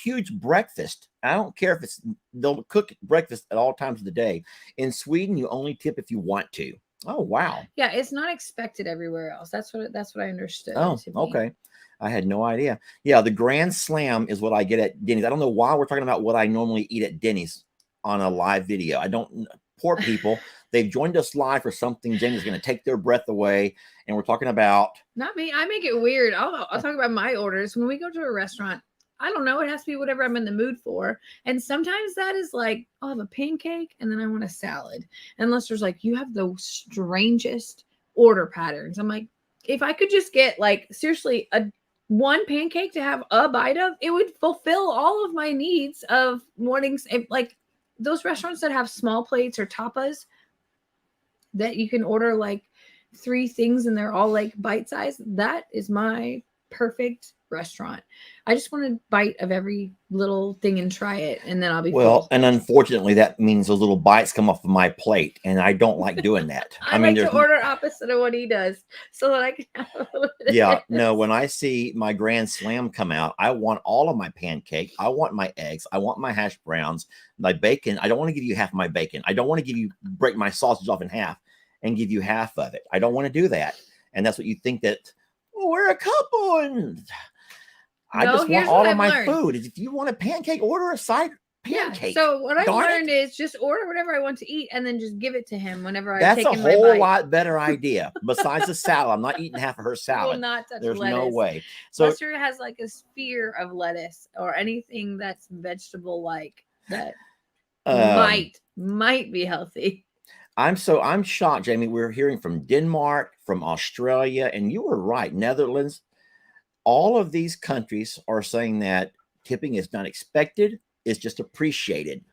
[SPEAKER 1] huge breakfast. I don't care if they'll cook breakfast at all times of the day. In Sweden, you only tip if you want to. Oh, wow.
[SPEAKER 2] Yeah, it's not expected everywhere else. That's what I understood.
[SPEAKER 1] Oh, okay. I had no idea. Yeah, the Grand Slam is what I get at Denny's. I don't know why we're talking about what I normally eat at Denny's on a live video. I don't. Poor people. They've joined us live for something. Jamie's going to take their breath away, and we're talking about.
[SPEAKER 2] Not me. I make it weird. I'll talk about my orders when we go to a restaurant. I don't know. It has to be whatever I'm in the mood for. And sometimes that is like, I'll have a pancake and then I want a salad. Unless there's like, you have the strangest order patterns. I'm like, if I could just get like, seriously, one pancake to have a bite of, it would fulfill all of my needs of wanting, like those restaurants that have small plates or tapas that you can order like 3 things and they're all like bite size. That is my perfect restaurant. I just want a bite of every little thing and try it, and then I'll be full.
[SPEAKER 1] And unfortunately, that means those little bites come off of my plate, and I don't like doing that.
[SPEAKER 2] I mean, like to order opposite of what he does, so that I can have a little bit.
[SPEAKER 1] Yeah, no. When I see my Grand Slam come out, I want all of my pancake. I want my eggs. I want my hash browns, my bacon. I don't want to give you half of my bacon. I don't want to break my sausage off in half and give you half of it. I don't want to do that. And that's what you think that. Well, we're a couple, and I just want all of my food. If you want a pancake, order a side pancake.
[SPEAKER 2] Yeah, so what I've learned is just order whatever I want to eat and then just give it to him whenever
[SPEAKER 1] I've taken my bite. That's a whole lot better idea. Besides the salad, I'm not eating half of her salad.
[SPEAKER 2] Will not touch
[SPEAKER 1] There's
[SPEAKER 2] lettuce.
[SPEAKER 1] No way. So
[SPEAKER 2] Lester has like a sphere of lettuce or anything that's vegetable like that might be healthy.
[SPEAKER 1] I'm shocked, Jamie. We're hearing from Denmark, from Australia, and you were right, Netherlands. All of these countries are saying that tipping is not expected, it's just appreciated.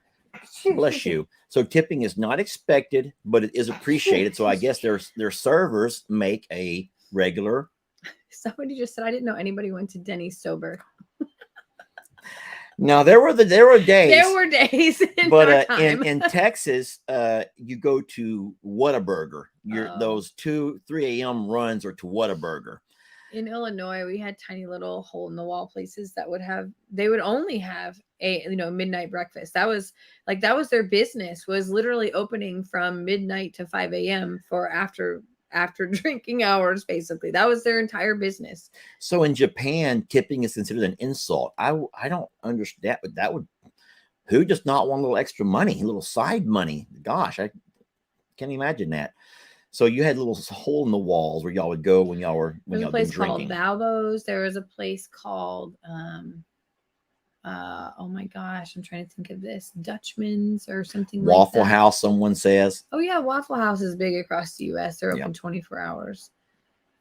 [SPEAKER 1] Bless you. So tipping is not expected, but it is appreciated. So I guess their servers make a regular.
[SPEAKER 2] Somebody just said, I didn't know anybody went to Denny's sober.
[SPEAKER 1] Now there were days.
[SPEAKER 2] There were days in
[SPEAKER 1] but
[SPEAKER 2] our time.
[SPEAKER 1] in Texas, you go to Whataburger. Those 2-3 a.m. runs are to Whataburger.
[SPEAKER 2] In Illinois, we had tiny little hole in the wall places that they would only have a midnight breakfast. That was their business, was literally opening from midnight to 5 a.m. for after drinking hours. Basically, that was their entire business.
[SPEAKER 1] So in Japan, tipping is considered an insult. I don't understand, but that would, who does not want a little extra money, a little side money? Gosh, I can't imagine that. So you had little hole in the walls where y'all would go when y'all were
[SPEAKER 2] There's a place called Valvo's. There was a place called oh my gosh, I'm trying to think of this, Dutchman's or something like that.
[SPEAKER 1] Waffle House, someone says.
[SPEAKER 2] Oh yeah, Waffle House is big across the U.S. They're open 24 hours.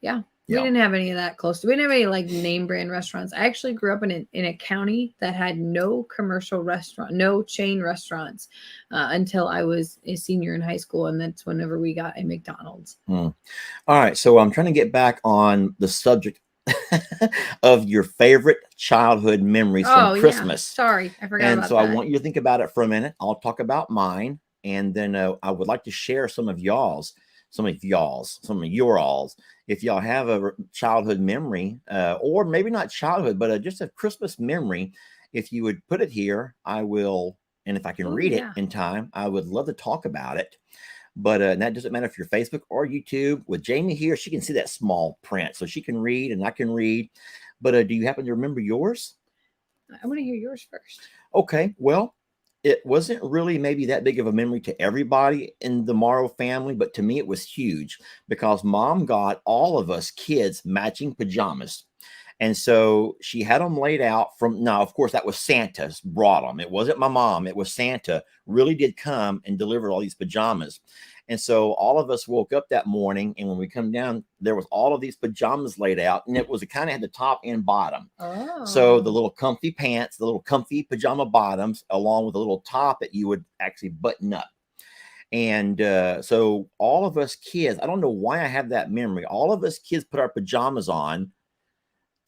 [SPEAKER 2] Yeah. We didn't have any of that close to. We didn't have any like name brand restaurants. I actually grew up in a county that had no commercial restaurant, no chain restaurants until I was a senior in high school, and that's whenever we got a McDonald's.
[SPEAKER 1] All right, so I'm trying to get back on the subject of your favorite childhood memories from Christmas.
[SPEAKER 2] Sorry, I forgot.
[SPEAKER 1] And so I want you to think about it for a minute. I'll talk about mine, and then I would like to share some of y'all's. If y'all have a childhood memory, or maybe not childhood, but just a Christmas memory, if you would put it here, I will. And if I can read it in time, I would love to talk about it. But that doesn't matter if you're Facebook or YouTube. With Jamie here, she can see that small print, so she can read and I can read. But do you happen to remember yours?
[SPEAKER 2] I want to hear yours first.
[SPEAKER 1] Okay, well, it wasn't really maybe that big of a memory to everybody in the Morrow family, but to me it was huge because Mom got all of us kids matching pajamas. And so she had them laid out now, of course, that was Santa's brought them. It wasn't my mom. It was Santa really did come and deliver all these pajamas. And so all of us woke up that morning, and when we come down, there was all of these pajamas laid out, and it kind of had the top and bottom.
[SPEAKER 2] Oh.
[SPEAKER 1] So the little comfy pants, the little comfy pajama bottoms, along with a little top that you would actually button up. And so all of us kids, I don't know why I have that memory. All of us kids put our pajamas on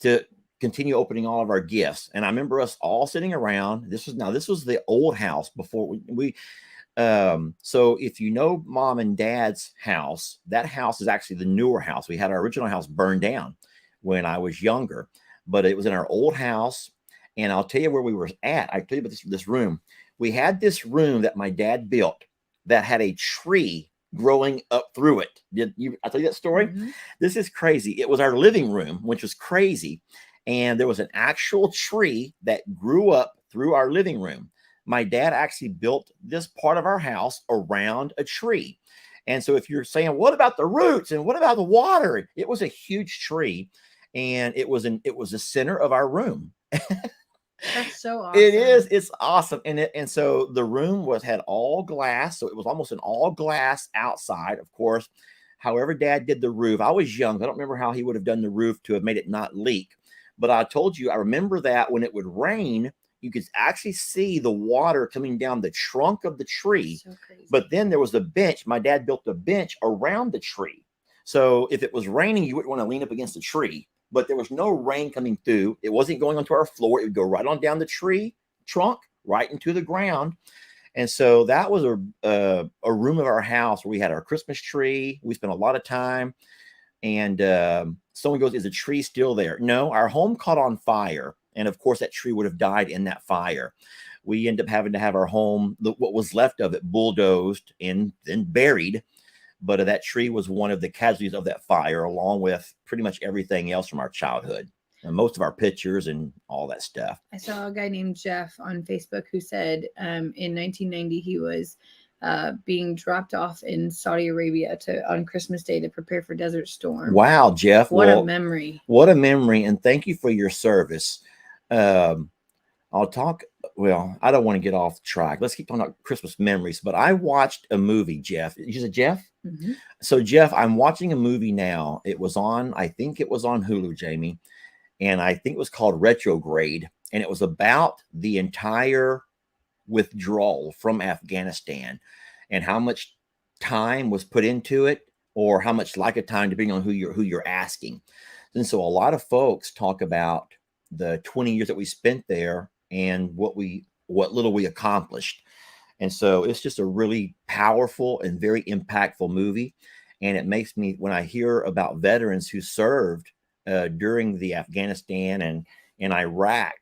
[SPEAKER 1] to continue opening all of our gifts. And I remember us all sitting around. This was the old house before we so if you know Mom and Dad's house, that house is actually the newer house. We had our original house burned down when I was younger, but it was in our old house. And I'll tell you where we were at. I tell you about this room. We had this room that my dad built that had a tree growing up through it. I tell you that story? Mm-hmm. This is crazy. It was our living room, which was crazy. And there was an actual tree that grew up through our living room. My dad actually built this part of our house around a tree. And so if you're saying, what about the roots and what about the water? It was a huge tree, and it was the center of our room.
[SPEAKER 2] That's so awesome.
[SPEAKER 1] It is. It's awesome. And so the room had all glass. So it was almost an all glass outside, of course. However, Dad did the roof. I was young. I don't remember how he would have done the roof to have made it not leak. But I told you, I remember that when it would rain, you could actually see the water coming down the trunk of the tree. So crazy. But then there was a bench. My dad built a bench around the tree. So if it was raining, you wouldn't want to lean up against the tree. But there was no rain coming through. It wasn't going onto our floor. It would go right on down the tree trunk, right into the ground. And so that was a room of our house where we had our Christmas tree. We spent a lot of time. And someone goes, is the tree still there? No, our home caught on fire. And of course, that tree would have died in that fire. We ended up having to have our home, what was left of it, bulldozed and then buried. But that tree was one of the casualties of that fire, along with pretty much everything else from our childhood. And most of our pictures and all that stuff.
[SPEAKER 2] I saw a guy named Jeff on Facebook who said in 1990 he was being dropped off in Saudi Arabia on Christmas Day to prepare for Desert Storm.
[SPEAKER 1] Wow, Jeff.
[SPEAKER 2] What a memory.
[SPEAKER 1] What a memory. And thank you for your service. I don't want to get off track. Let's keep talking about Christmas memories. But I watched a movie, Jeff. You said Jeff?
[SPEAKER 2] Mm-hmm.
[SPEAKER 1] So, Jeff, I'm watching a movie now. I think it was on Hulu, Jamie. And I think it was called Retrograde. And it was about the entire withdrawal from Afghanistan and how much time was put into it, or how much like a time, depending on who you're asking. And so a lot of folks talk about the 20 years that we spent there and what little we accomplished. And so it's just a really powerful and very impactful movie. And it makes me, when I hear about veterans who served during the Afghanistan and Iraq,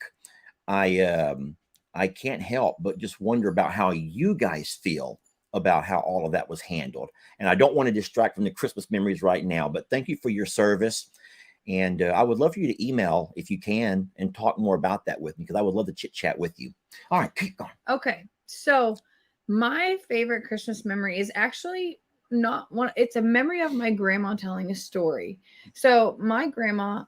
[SPEAKER 1] I can't help but just wonder about how you guys feel about how all of that was handled. And I don't want to distract from the Christmas memories right now, but thank you for your service. And I would love for you to email if you can and talk more about that with me, because I would love to chit chat with you. All right, keep going.
[SPEAKER 2] Okay. So my favorite Christmas memory is actually not one, it's a memory of my grandma telling a story. So my grandma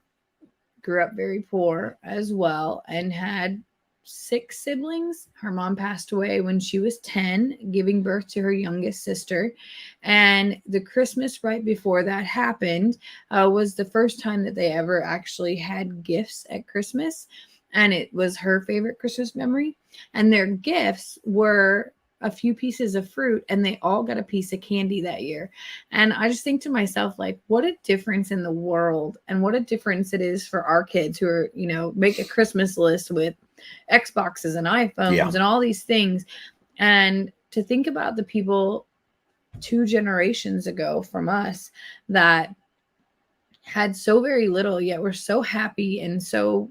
[SPEAKER 2] grew up very poor as well and had 6 siblings. Her mom passed away when she was 10, giving birth to her youngest sister. And the Christmas right before that happened was the first time that they ever actually had gifts at Christmas. And it was her favorite Christmas memory. And their gifts were a few pieces of fruit, and they all got a piece of candy that year. And I just think to myself, like, what a difference in the world, and what a difference it is for our kids who are, make a Christmas list with Xboxes and iPhones and all these things. And to think about the people 2 generations ago from us that had so very little, yet were so happy and so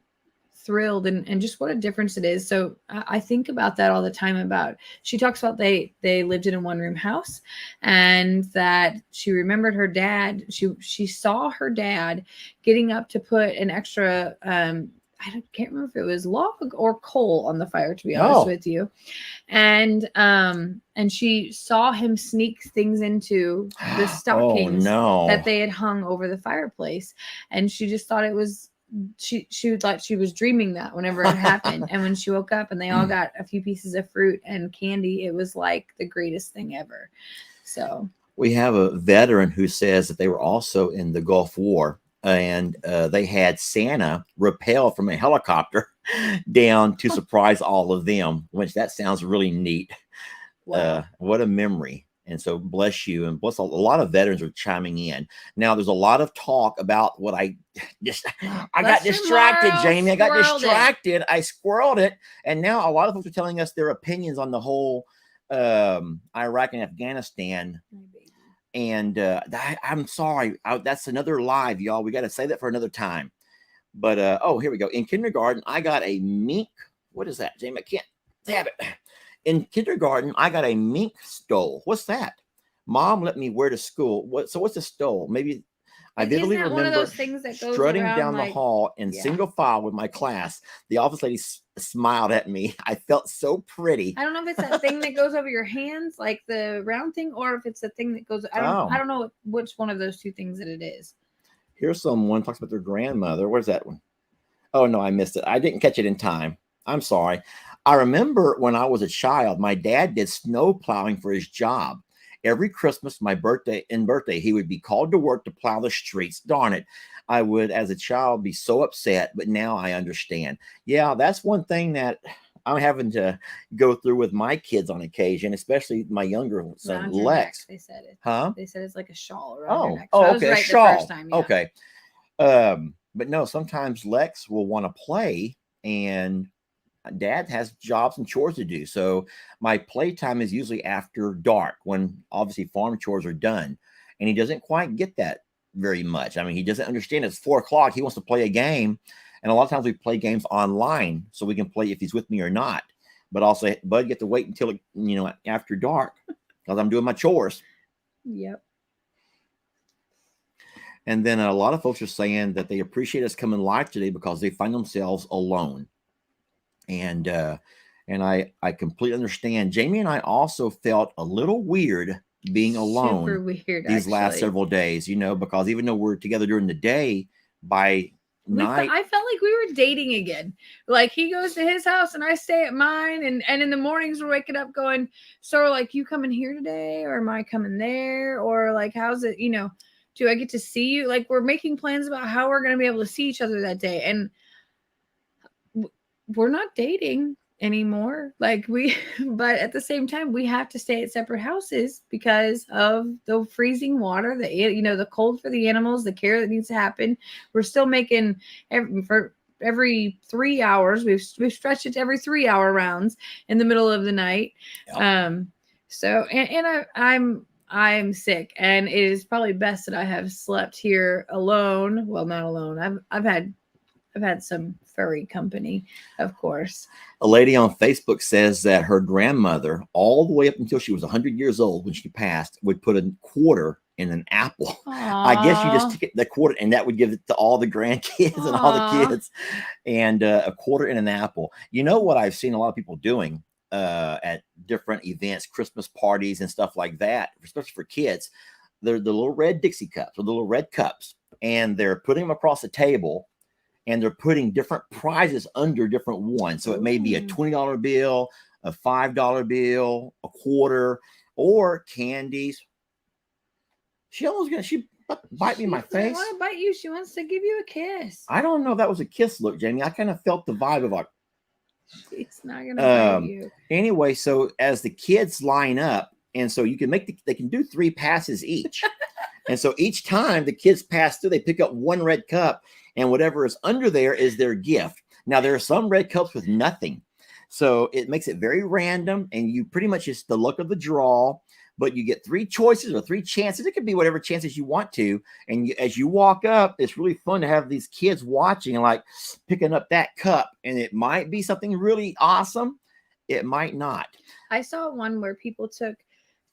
[SPEAKER 2] thrilled, and just what a difference it is. So I think about that all the time. About, she talks about they lived in a 1-room house, and that she remembered her dad. She saw her dad getting up to put an extra I can't remember if it was log or coal on the fire, to be honest with you. And she saw him sneak things into the stockings that they had hung over the fireplace. And she just thought it was, she thought she was dreaming that whenever it happened. And when she woke up and they all got a few pieces of fruit and candy, it was like the greatest thing ever. So
[SPEAKER 1] we have a veteran who says that they were also in the Gulf War, and they had Santa rappel from a helicopter down to surprise all of them, which that sounds really neat. Wow. What a memory. And so bless you. And bless a lot of veterans are chiming in. Now, there's a lot of talk about what I got distracted, Jamie. I got distracted. I squirreled it. And now a lot of folks are telling us their opinions on the whole Iraq and Afghanistan. And I'm sorry. That's another live, y'all. We got to say that for another time. But, here we go. In kindergarten, I got a mink. What is that, Jamie? I can't have it. In kindergarten, I got a mink stole. What's that? Mom let me wear to school. What's a stole? Maybe I vividly remember one of those things that goes strutting down the hall in single file with my class. The office lady smiled at me. I felt so pretty.
[SPEAKER 2] I don't know if it's that thing that goes over your hands, like the round thing, or if it's the thing that goes. I don't know which one of those 2 things that it is.
[SPEAKER 1] Here's someone talks about their grandmother. Where's that one? Oh no, I missed it. I didn't catch it in time. I'm sorry. I remember when I was a child, my dad did snow plowing for his job. Every Christmas, my birthday, he would be called to work to plow the streets. Darn it. I would, as a child, be so upset, but now I understand. Yeah, that's one thing that I'm having to go through with my kids on occasion, especially my younger son, Lex.
[SPEAKER 2] Neck, they said it.
[SPEAKER 1] Huh?
[SPEAKER 2] They said it's like a shawl around your neck.
[SPEAKER 1] So okay,
[SPEAKER 2] right,
[SPEAKER 1] a shawl.
[SPEAKER 2] The first time, yeah.
[SPEAKER 1] Okay. But no, sometimes Lex will want to play, and Dad has jobs and chores to do. So my playtime is usually after dark, when obviously farm chores are done. And he doesn't quite get that very much. I mean, he doesn't understand it's 4:00. He wants to play a game. And a lot of times we play games online so we can play if he's with me or not. But also, Bud, you have to wait until, after dark because I'm doing my chores.
[SPEAKER 2] Yep.
[SPEAKER 1] And then a lot of folks are saying that they appreciate us coming live today because they find themselves alone. And I completely understand. Jamie and I also felt a little weird being alone.
[SPEAKER 2] Super weird,
[SPEAKER 1] these last several days, because even though we're together during the day, by night
[SPEAKER 2] I felt like we were dating again. Like, he goes to his house and I stay at mine, and in the mornings we're waking up going, so like, you coming here today, or am I coming there, or like, how's it, do I get to see you? Like, we're making plans about how we're going to be able to see each other that day. And we're not dating. anymore. Like but at the same time, we have to stay at separate houses because of the freezing water, the cold for the animals, the care that needs to happen. We're still making every 3 hours. We've stretched it to every 3 hour rounds in the middle of the night.
[SPEAKER 1] Yep.
[SPEAKER 2] So I'm sick, and it is probably best that I have slept here alone. Well, not alone. I've had some furry company, of course.
[SPEAKER 1] A lady on Facebook says that her grandmother, all the way up until she was 100 years old when she passed, would put a quarter in an apple.
[SPEAKER 2] Aww.
[SPEAKER 1] I guess you just take the quarter and that would give it to all the grandkids and all the kids. And a quarter in an apple. You know what I've seen a lot of people doing at different events, Christmas parties and stuff like that, especially for kids? They're the little red Dixie cups or the little red cups, and they're putting them across the table, and they're putting different prizes under different ones. So it may be a $20 bill, a $5 bill, a quarter, or candies. She bite me in my face.
[SPEAKER 2] She want to bite you. She wants to give you a kiss.
[SPEAKER 1] I don't know if that was a kiss look, Jamie. I kind of felt the vibe of like,
[SPEAKER 2] she's not gonna bite you.
[SPEAKER 1] Anyway, so as the kids line up, and so you can they can do 3 passes each. And so each time the kids pass through, they pick up one red cup, and whatever is under there is their gift. Now, there are some red cups with nothing. So it makes it very random, and you pretty much just the luck of the draw, but you get 3 choices or 3 chances. It could be whatever chances you want to. And as you walk up, it's really fun to have these kids watching and like picking up that cup. And it might be something really awesome. It might not.
[SPEAKER 2] I saw one where people took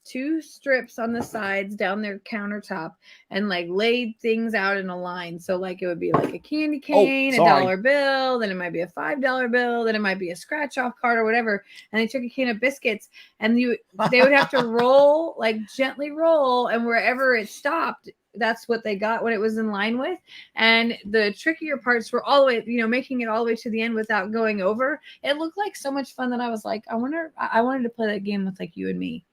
[SPEAKER 2] 2 strips on the sides down their countertop and like laid things out in a line. So like it would be like a candy cane, a dollar bill, then it might be a $5 bill, then it might be a scratch off card or whatever. And they took a can of biscuits, and they would have to roll, like gently roll, and wherever it stopped, that's what they got what it was in line with. And the trickier parts were all the way, making it all the way to the end without going over. It looked like so much fun that I was like, I wanted to play that game with like you and me.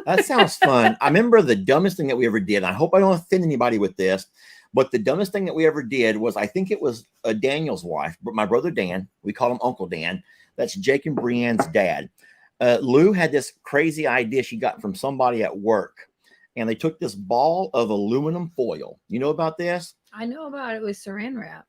[SPEAKER 1] That sounds fun. I remember the dumbest thing that we ever did. I hope I don't offend anybody with this, but the dumbest thing that we ever did was, I think it was Daniel's wife, but my brother Dan, we call him Uncle Dan. That's Jake and Brienne's dad. Lou had this crazy idea she got from somebody at work, and they took this ball of aluminum foil. You know about this?
[SPEAKER 2] I know about it with saran wrap.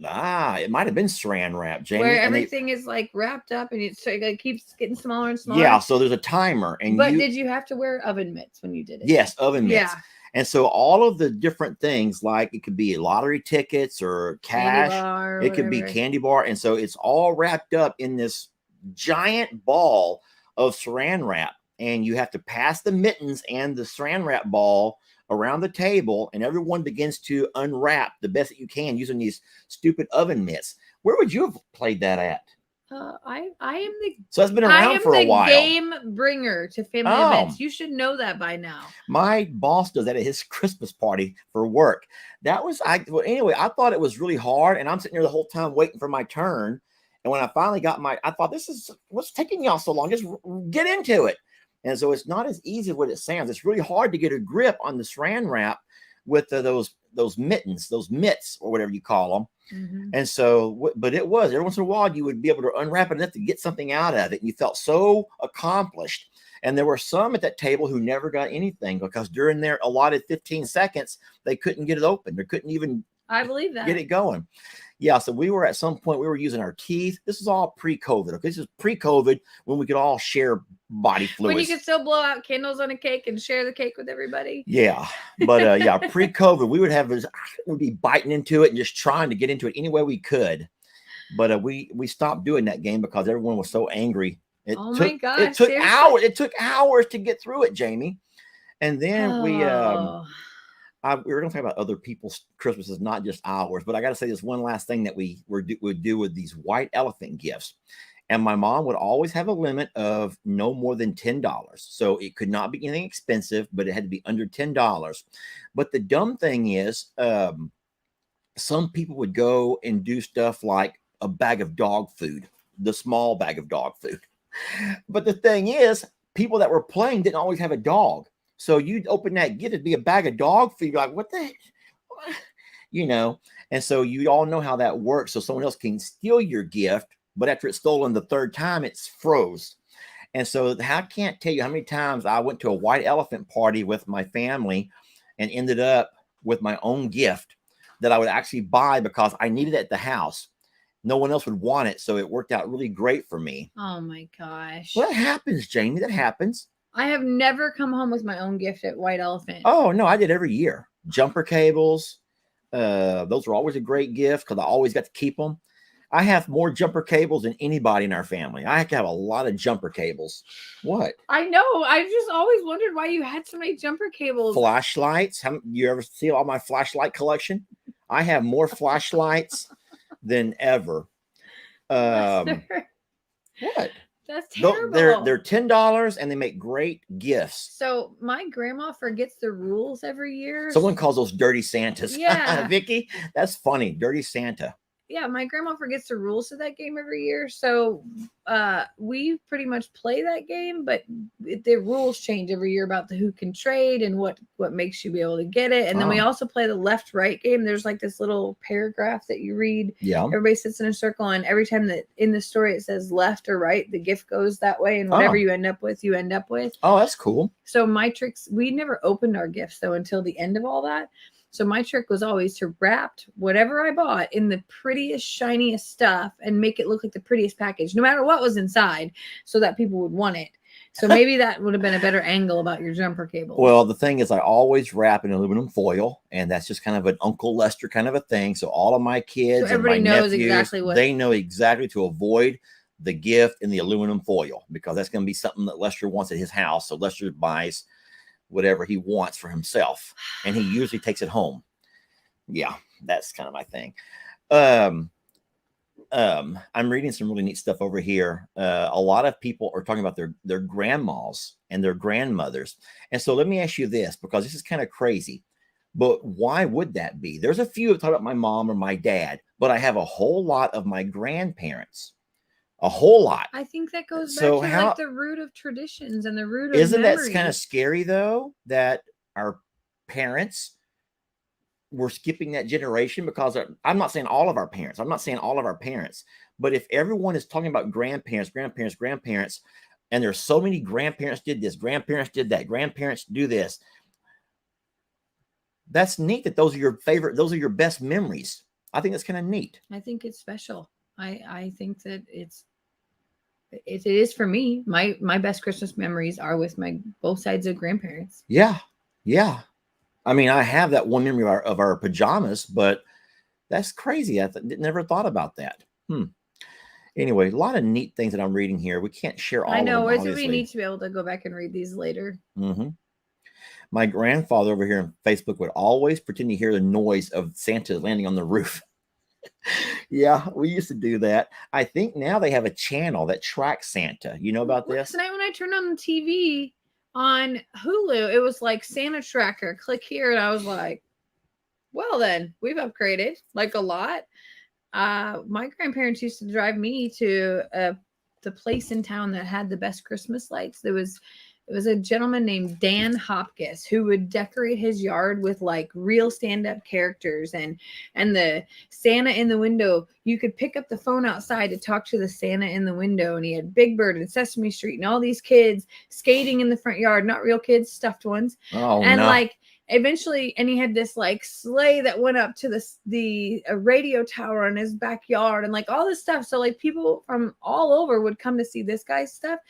[SPEAKER 1] It might have been saran wrap, Jamie.
[SPEAKER 2] Where everything is like wrapped up, and it keeps getting smaller and smaller.
[SPEAKER 1] Yeah, so there's a timer.
[SPEAKER 2] But did you have to wear oven mitts when you did it?
[SPEAKER 1] Yes, oven mitts.
[SPEAKER 2] Yeah.
[SPEAKER 1] And so all of the different things, like it could be lottery tickets or cash, it could be candy bar. And so it's all wrapped up in this giant ball of saran wrap. And you have to pass the mittens and the saran wrap ball around the table, and everyone begins to unwrap the best that you can using these stupid oven mitts. Where would you have played that at?
[SPEAKER 2] I am the
[SPEAKER 1] So it's been around for a while.
[SPEAKER 2] Game bringer to family events. You should know that by now.
[SPEAKER 1] My boss does that at his Christmas party for work. Anyway, I thought it was really hard, and I'm sitting there the whole time waiting for my turn. And when I finally got I thought, what's taking y'all so long? Just get into it. And so it's not as easy as what it sounds. It's really hard to get a grip on the saran wrap with those mittens, those mitts, or whatever you call them. Mm-hmm. And so, but it was, every once in a while, you would be able to unwrap it enough to get something out of it. And you felt so accomplished. And there were some at that table who never got anything because during their allotted 15 seconds, they couldn't get it open. They couldn't even
[SPEAKER 2] I believe that.
[SPEAKER 1] Get it going. Yeah, so we were at some point, we were using our teeth. This is all pre-COVID. Okay? This is pre-COVID when we could all share body fluids.
[SPEAKER 2] When you could still blow out candles on a cake and share the cake with everybody.
[SPEAKER 1] Yeah, but yeah, pre-COVID, we'd be biting into it and just trying to get into it any way we could. But we stopped doing that game because everyone was so angry.
[SPEAKER 2] My gosh,
[SPEAKER 1] it took hours. It took hours to get through it, Jamie. And then we were going to talk about other people's Christmases, not just ours. But I got to say this one last thing that we would do with these white elephant gifts. And my mom would always have a limit of no more than $10. So it could not be anything expensive, but it had to be under $10. But the dumb thing is, some people would go and do stuff like a bag of dog food, the small bag of dog food. But the thing is, people that were playing didn't always have a dog. So you'd open that gift, it'd be a bag of dog food. You're like, what the heck? You know? And so you all know how that works. So someone else can steal your gift, but after it's stolen the third time, it's froze. And so I can't tell you how many times I went to a white elephant party with my family and ended up with my own gift that I would actually buy because I needed it at the house. No one else would want it. So it worked out really great for me.
[SPEAKER 2] Oh my gosh.
[SPEAKER 1] Well, that happens, Jamie. That happens.
[SPEAKER 2] I have never come home with my own gift at White Elephant.
[SPEAKER 1] Oh, no, I did every year. Jumper cables. Those were always a great gift because I always got to keep them. I have more jumper cables than anybody in our family. I have to have a lot of jumper cables. What?
[SPEAKER 2] I know. I just always wondered why you had so many jumper cables.
[SPEAKER 1] Flashlights. You ever see all my flashlight collection? I have more flashlights than ever. What?
[SPEAKER 2] That's terrible.
[SPEAKER 1] They're $10 and they make great gifts.
[SPEAKER 2] So my grandma forgets the rules every year.
[SPEAKER 1] Someone calls those dirty Santas.
[SPEAKER 2] Yeah.
[SPEAKER 1] Vicky, that's funny. Dirty Santa.
[SPEAKER 2] Yeah, my grandma forgets the rules to that game every year. So we pretty much play that game, but the rules change every year about who can trade and what makes you be able to get it. And then we also play the left-right game. There's like this little paragraph that you read. Yeah. Everybody sits in a circle, and every time that in the story it says left or right, the gift goes that way, and whatever you end up with, you end up with.
[SPEAKER 1] Oh, that's cool.
[SPEAKER 2] So my tricks, we never opened our gifts though until the end of all that. So my trick was always to wrap whatever I bought in the prettiest, shiniest stuff and make it look like the prettiest package, no matter what was inside, so that people would want it. So maybe that would have been a better angle about your jumper cable.
[SPEAKER 1] Well, the thing is, I always wrap in aluminum foil, and that's just kind of an Uncle Lester kind of a thing. So all of my kids
[SPEAKER 2] so everybody
[SPEAKER 1] and my
[SPEAKER 2] knows
[SPEAKER 1] nephews,
[SPEAKER 2] exactly what
[SPEAKER 1] they know exactly to avoid the gift in the aluminum foil, because that's going to be something that Lester wants at his house. So Lester buys whatever he wants for himself, and he usually takes it home. Yeah, that's kind of my thing. I'm reading some really neat stuff over here. A lot of people are talking about their grandmas and their grandmothers. And so let me ask you this, because this is kind of crazy, but why would that be? There's a few that talk about my mom or my dad, but I have a whole lot of my grandparents. A whole lot.
[SPEAKER 2] I think that goes back to like the root of traditions and the root of
[SPEAKER 1] Isn't
[SPEAKER 2] memories.
[SPEAKER 1] that kind of scary though, that our parents we're skipping that generation? Because I'm not saying all of our parents. I'm not saying all of our parents. But if everyone is talking about grandparents, and there's so many grandparents did this, grandparents did that, grandparents do this, that's neat that those are your favorite, those are your best memories. I think that's kind of neat.
[SPEAKER 2] I think it's special. I think that it is for me. My best Christmas memories are with my both sides of grandparents.
[SPEAKER 1] Yeah. Yeah. I mean, I have that one memory of our pajamas, but that's crazy. I never thought about that. Anyway, a lot of neat things that I'm reading here. We can't share all of them. I know.
[SPEAKER 2] We need to be able to go back and read these later.
[SPEAKER 1] My grandfather over here on Facebook would always pretend to hear the noise of Santa landing on the roof. Yeah, we used to do that. I think now they have a channel that tracks Santa. You know about this?
[SPEAKER 2] Last night when I turned on the TV, on Hulu, it was like Santa Tracker, click here, and I was like, well then, we've upgraded like a lot. My grandparents used to drive me to the place in town that had the best Christmas lights. It was a gentleman named Dan Hopkins who would decorate his yard with like real stand-up characters and the Santa in the window. You could pick up the phone outside to talk to the Santa in the window, and he had Big Bird and Sesame Street and all these kids skating in the front yard, not real kids, stuffed ones.
[SPEAKER 1] Oh,
[SPEAKER 2] and
[SPEAKER 1] no.
[SPEAKER 2] Like eventually, and he had this like sleigh that went up to the radio tower in his backyard and like all this stuff. So like people from all over would come to see this guy's stuff.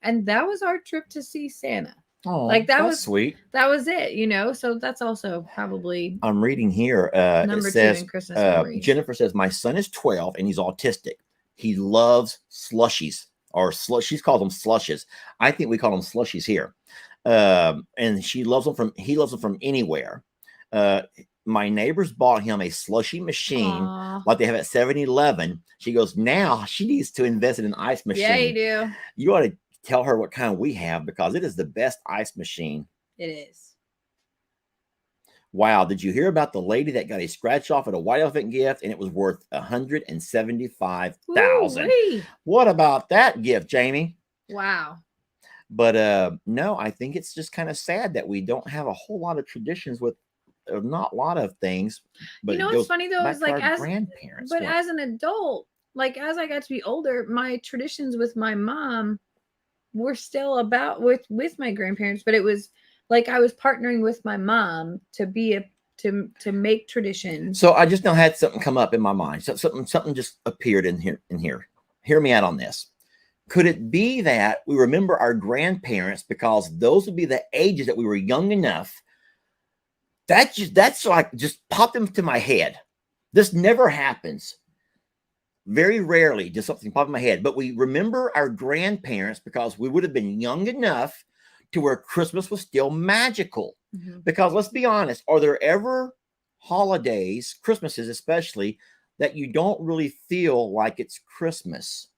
[SPEAKER 2] And that was our trip to see Santa.
[SPEAKER 1] Oh, like that was sweet.
[SPEAKER 2] That was it, you know. So that's also probably.
[SPEAKER 1] I'm reading here.
[SPEAKER 2] Number 2 in Christmas memories.
[SPEAKER 1] Jennifer says my son is 12 and he's autistic. He loves slushies or she calls them slushes. I think we call them slushies here. And he loves them from anywhere. My neighbors bought him a slushy machine like they have at 7-Eleven. She goes, now she needs to invest in an ice machine.
[SPEAKER 2] Yeah, you do.
[SPEAKER 1] You ought to tell her what kind we have, because it is the best ice machine.
[SPEAKER 2] It is.
[SPEAKER 1] Wow. Did you hear about the lady that got a scratch off at a white elephant gift and it was worth $175,000? What about that gift, Jamie?
[SPEAKER 2] Wow.
[SPEAKER 1] But no, I think it's just kind of sad that we don't have a whole lot of traditions with not a lot of things. But
[SPEAKER 2] you know what's funny though is like as
[SPEAKER 1] grandparents.
[SPEAKER 2] But as an adult, like as I got to be older, my traditions with my mom were still about with my grandparents, but it was like I was partnering with my mom to be a to make traditions.
[SPEAKER 1] So I just now had something come up in my mind. So something just appeared in here. Hear me out on this. Could it be that we remember our grandparents because those would be the ages that we were young enough? That's like just popped into my head. This never happens. Very rarely does something pop in my head, but we remember our grandparents because we would have been young enough to where Christmas was still magical.
[SPEAKER 2] Mm-hmm.
[SPEAKER 1] Because let's be honest, are there ever holidays, Christmases especially, that you don't really feel like it's Christmas?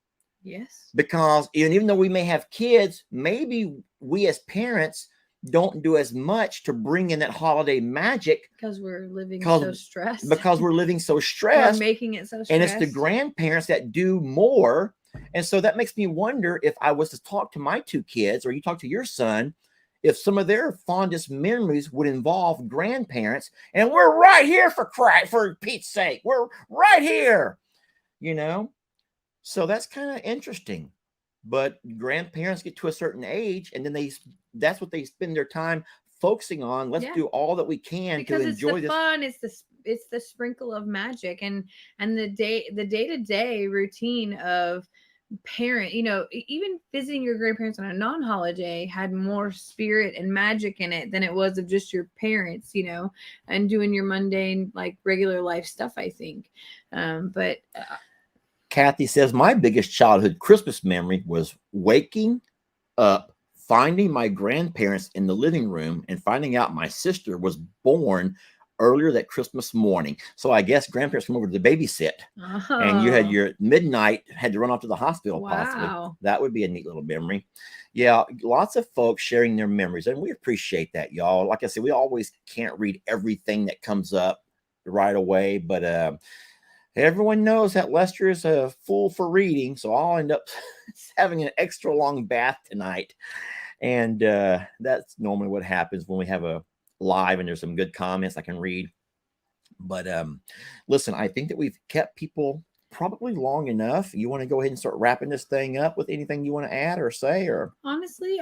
[SPEAKER 2] Yes.
[SPEAKER 1] Because even though we may have kids, maybe we as parents don't do as much to bring in that holiday magic
[SPEAKER 2] because we're living so stressed.
[SPEAKER 1] Because we're living so stressed.
[SPEAKER 2] We're making it so stressed.
[SPEAKER 1] And it's the grandparents that do more. And so that makes me wonder, if I was to talk to my two kids, or you talk to your son, if some of their fondest memories would involve grandparents. And we're right here for Pete's sake. We're right here, you know? So that's kind of interesting. But grandparents get to a certain age, and then that's what they spend their time focusing on. Let's do all that we can
[SPEAKER 2] because
[SPEAKER 1] to enjoy
[SPEAKER 2] it's the fun. It's the sprinkle of magic and the day-to-day routine of parent. You know, even visiting your grandparents on a non-holiday had more spirit and magic in it than it was of just your parents, you know, and doing your mundane, like regular life stuff, I think. But
[SPEAKER 1] Kathy says, my biggest childhood Christmas memory was waking up, finding my grandparents in the living room, and finding out my sister was born earlier that Christmas morning. So I guess grandparents come over to babysit, and you had your midnight, had to run off to the hospital.
[SPEAKER 2] Wow.
[SPEAKER 1] Possibly. That would be a neat little memory. Yeah, lots of folks sharing their memories, and we appreciate that, y'all. Like I said, we always can't read everything that comes up right away, but everyone knows that Lester is a fool for reading, so I'll end up having an extra long bath tonight. And that's normally what happens when we have a live and there's some good comments I can read. But listen, I think that we've kept people probably long enough. You want to go ahead and start wrapping this thing up with anything you want to add or say? Or
[SPEAKER 2] honestly,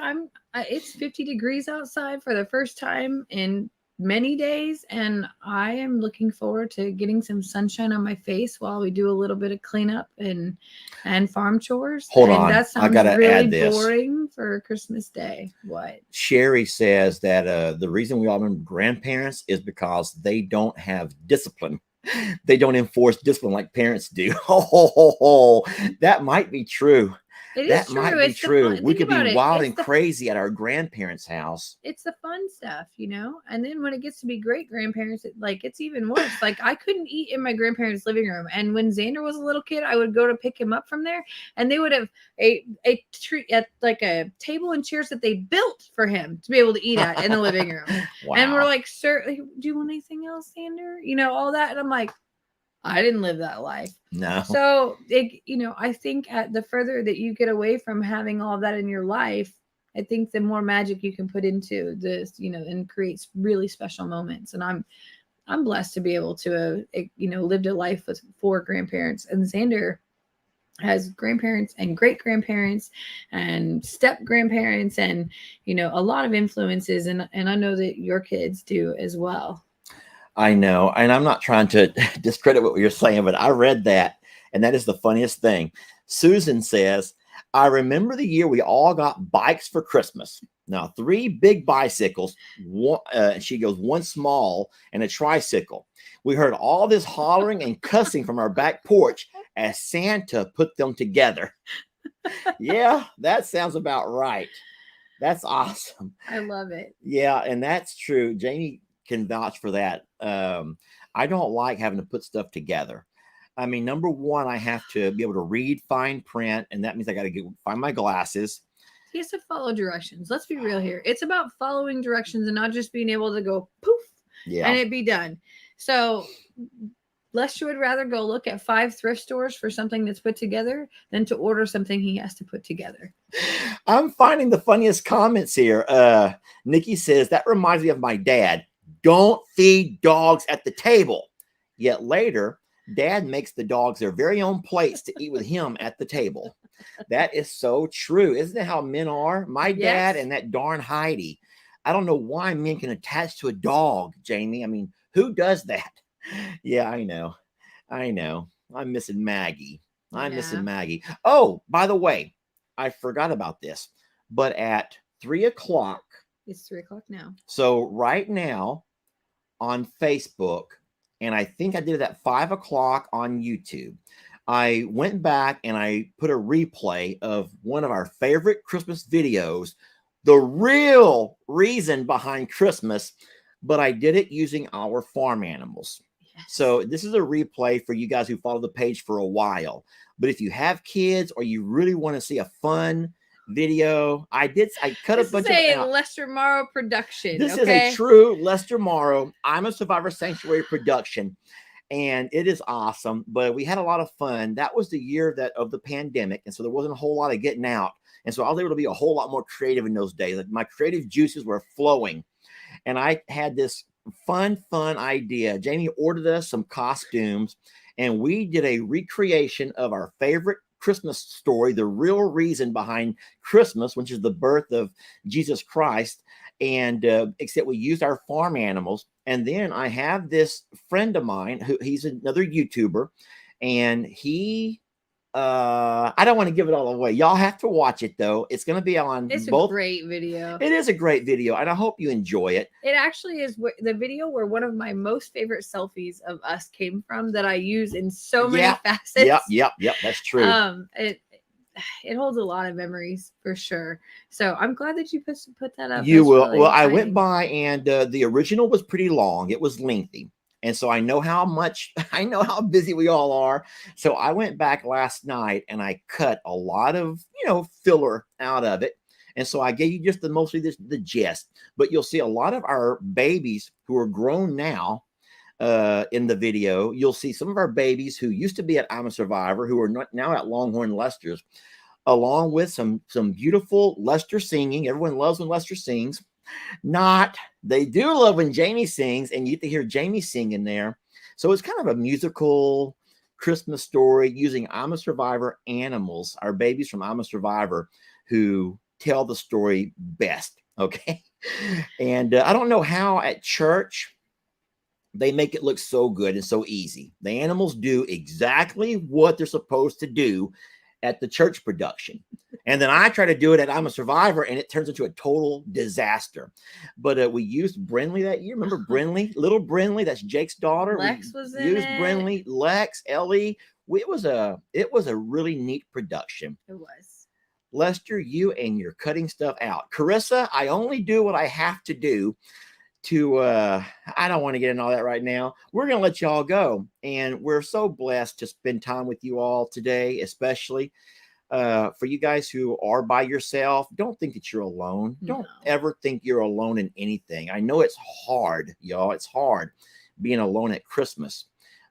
[SPEAKER 2] it's 50 degrees outside for the first time in many days, and I am looking forward to getting some sunshine on my face while we do a little bit of cleanup and farm chores.
[SPEAKER 1] Hold on,
[SPEAKER 2] that sounds
[SPEAKER 1] I gotta
[SPEAKER 2] really
[SPEAKER 1] add this.
[SPEAKER 2] boring for Christmas Day. What?
[SPEAKER 1] Sherry says that the reason we all remember grandparents is because they don't have discipline. They don't enforce discipline like parents do. That might be true. That might be true. We could be wild and crazy at our grandparents' house.
[SPEAKER 2] It's the fun stuff, you know? And then when it gets to be great grandparents, it's even worse. Like, I couldn't eat in my grandparents' living room. And when Xander was a little kid, I would go to pick him up from there, and they would have a treat at like a table and chairs that they built for him to be able to eat at in the living room. Wow. And we're like, sir, do you want anything else, Xander? You know, all that. And I'm like, I didn't live that life.
[SPEAKER 1] No.
[SPEAKER 2] So, I think at the further that you get away from having all of that in your life, I think the more magic you can put into this, and creates really special moments. And I'm blessed to be able to, lived a life with 4 grandparents, and Xander has grandparents and great grandparents and step grandparents and, a lot of influences. And I know that your kids do as well.
[SPEAKER 1] I know. And I'm not trying to discredit what you're saying, but I read that, and that is the funniest thing. Susan says, I remember the year we all got bikes for Christmas. Now, 3 big bicycles, she goes, 1 small and a tricycle. We heard all this hollering and cussing from our back porch as Santa put them together. Yeah, that sounds about right. That's awesome.
[SPEAKER 2] I love it.
[SPEAKER 1] Yeah, and that's true. Jamie can vouch for that. I don't like having to put stuff together. I mean, number one, I have to be able to read fine print, and that means I got to find my glasses.
[SPEAKER 2] He has to follow directions. Let's be real here. It's about following directions and not just being able to go poof and it be done. So Lester would rather go look at 5 thrift stores for something that's put together than to order something he has to put together.
[SPEAKER 1] I'm finding the funniest comments here. Nikki says, that reminds me of my dad. Don't feed dogs at the table. Yet later, Dad makes the dogs their very own plates to eat with him at the table. That is so true. Isn't it how men are? My dad
[SPEAKER 2] Yes.
[SPEAKER 1] and that darn Heidi. I don't know why men can attach to a dog, Jamie. I mean, who does that? Yeah, I know. I know. I'm missing Maggie. I'm missing
[SPEAKER 2] Yeah.
[SPEAKER 1] Maggie. Oh, by the way, I forgot about this. But at 3 o'clock,
[SPEAKER 2] It's 3 o'clock now.
[SPEAKER 1] so right now on Facebook, and I think I did it at 5 o'clock on YouTube. I went back and I put a replay of one of our favorite Christmas videos, the real reason behind Christmas, but I did it using our farm animals.
[SPEAKER 2] Yes.
[SPEAKER 1] So this is a replay for you guys who follow the page for a while. But if you have kids or you really want to see a fun video, I cut
[SPEAKER 2] This
[SPEAKER 1] a bunch
[SPEAKER 2] is
[SPEAKER 1] of
[SPEAKER 2] a
[SPEAKER 1] out.
[SPEAKER 2] Lester Morrow production.
[SPEAKER 1] This
[SPEAKER 2] Okay?
[SPEAKER 1] is a true Lester Morrow, I'm a Survivor Sanctuary production, and it is awesome. But we had a lot of fun. That was the year of the pandemic, and so there wasn't a whole lot of getting out, and so I was able to be a whole lot more creative in those days. Like my creative juices were flowing, and I had this fun idea. Jamie ordered us some costumes, and we did a recreation of our favorite Christmas story, the real reason behind Christmas, which is the birth of Jesus Christ. And except we used our farm animals. And then I have this friend of mine he's another YouTuber, and I don't want to give it all away. Y'all have to watch it though. It's going to be on
[SPEAKER 2] It's
[SPEAKER 1] both.
[SPEAKER 2] a great video.
[SPEAKER 1] It is a great video, and I hope you enjoy it.
[SPEAKER 2] It actually is the video where one of my most favorite selfies of us came from that I use in so many facets.
[SPEAKER 1] Yep. That's true.
[SPEAKER 2] It holds a lot of memories for sure. So I'm glad that you put that up.
[SPEAKER 1] You
[SPEAKER 2] That's
[SPEAKER 1] will.
[SPEAKER 2] really
[SPEAKER 1] Well, I
[SPEAKER 2] exciting.
[SPEAKER 1] went by, and the original was pretty long. It was lengthy. And so I know how busy we all are. So I went back last night and I cut a lot of, filler out of it. And so I gave you just mostly the gist, but you'll see a lot of our babies who are grown now in the video. You'll see some of our babies who used to be at I'm a Survivor, who are now at Longhorn Lester's, along with some beautiful Lester singing. Everyone loves when Lester sings. They do love when Jamie sings, and you get to hear Jamie sing in there. So it's kind of a musical Christmas story using I'm a Survivor animals, our babies from I'm a Survivor, who tell the story best. Okay. And I don't know how at church they make it look so good and so easy. The animals do exactly what they're supposed to do at the church production. And then I try to do it at I'm a Survivor, and it turns into a total disaster. But we used Brinley that year. Remember Brinley? Little Brinley, that's Jake's daughter.
[SPEAKER 2] Lex was in
[SPEAKER 1] used
[SPEAKER 2] it.
[SPEAKER 1] Brinley, Lex, Ellie. It was a really neat production.
[SPEAKER 2] It was.
[SPEAKER 1] Lester, you and your cutting stuff out. Carissa, I only do what I have to do to I don't want to get into all that right now. We're going to let y'all go, and we're so blessed to spend time with you all today, especially for you guys who are by yourself. Don't think that you're alone. Don't ever think you're alone in anything. I know it's hard, y'all. It's hard being alone at Christmas,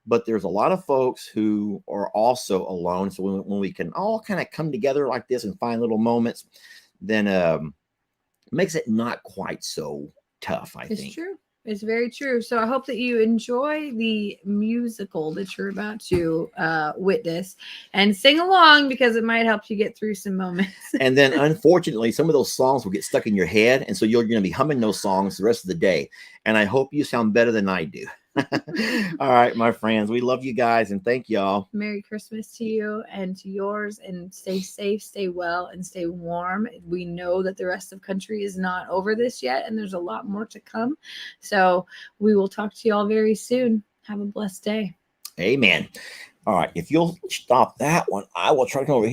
[SPEAKER 1] but there's a lot of folks who are also alone. So when we can all kind of come together like this and find little moments, then makes it not quite so tough, I think.
[SPEAKER 2] It's true. It's very true. So I hope that you enjoy the musical that you're about to witness and sing along, because it might help you get through some moments.
[SPEAKER 1] And then unfortunately, some of those songs will get stuck in your head. And so you're going to be humming those songs the rest of the day. And I hope you sound better than I do. All right, my friends, we love you guys, and thank y'all.
[SPEAKER 2] Merry Christmas to you and to yours, and stay safe, stay well, and stay warm. We know that the rest of the country is not over this yet, and there's a lot more to come. So we will talk to you all very soon. Have a blessed day.
[SPEAKER 1] Amen. All right, if you'll stop that one, I will try to come over here.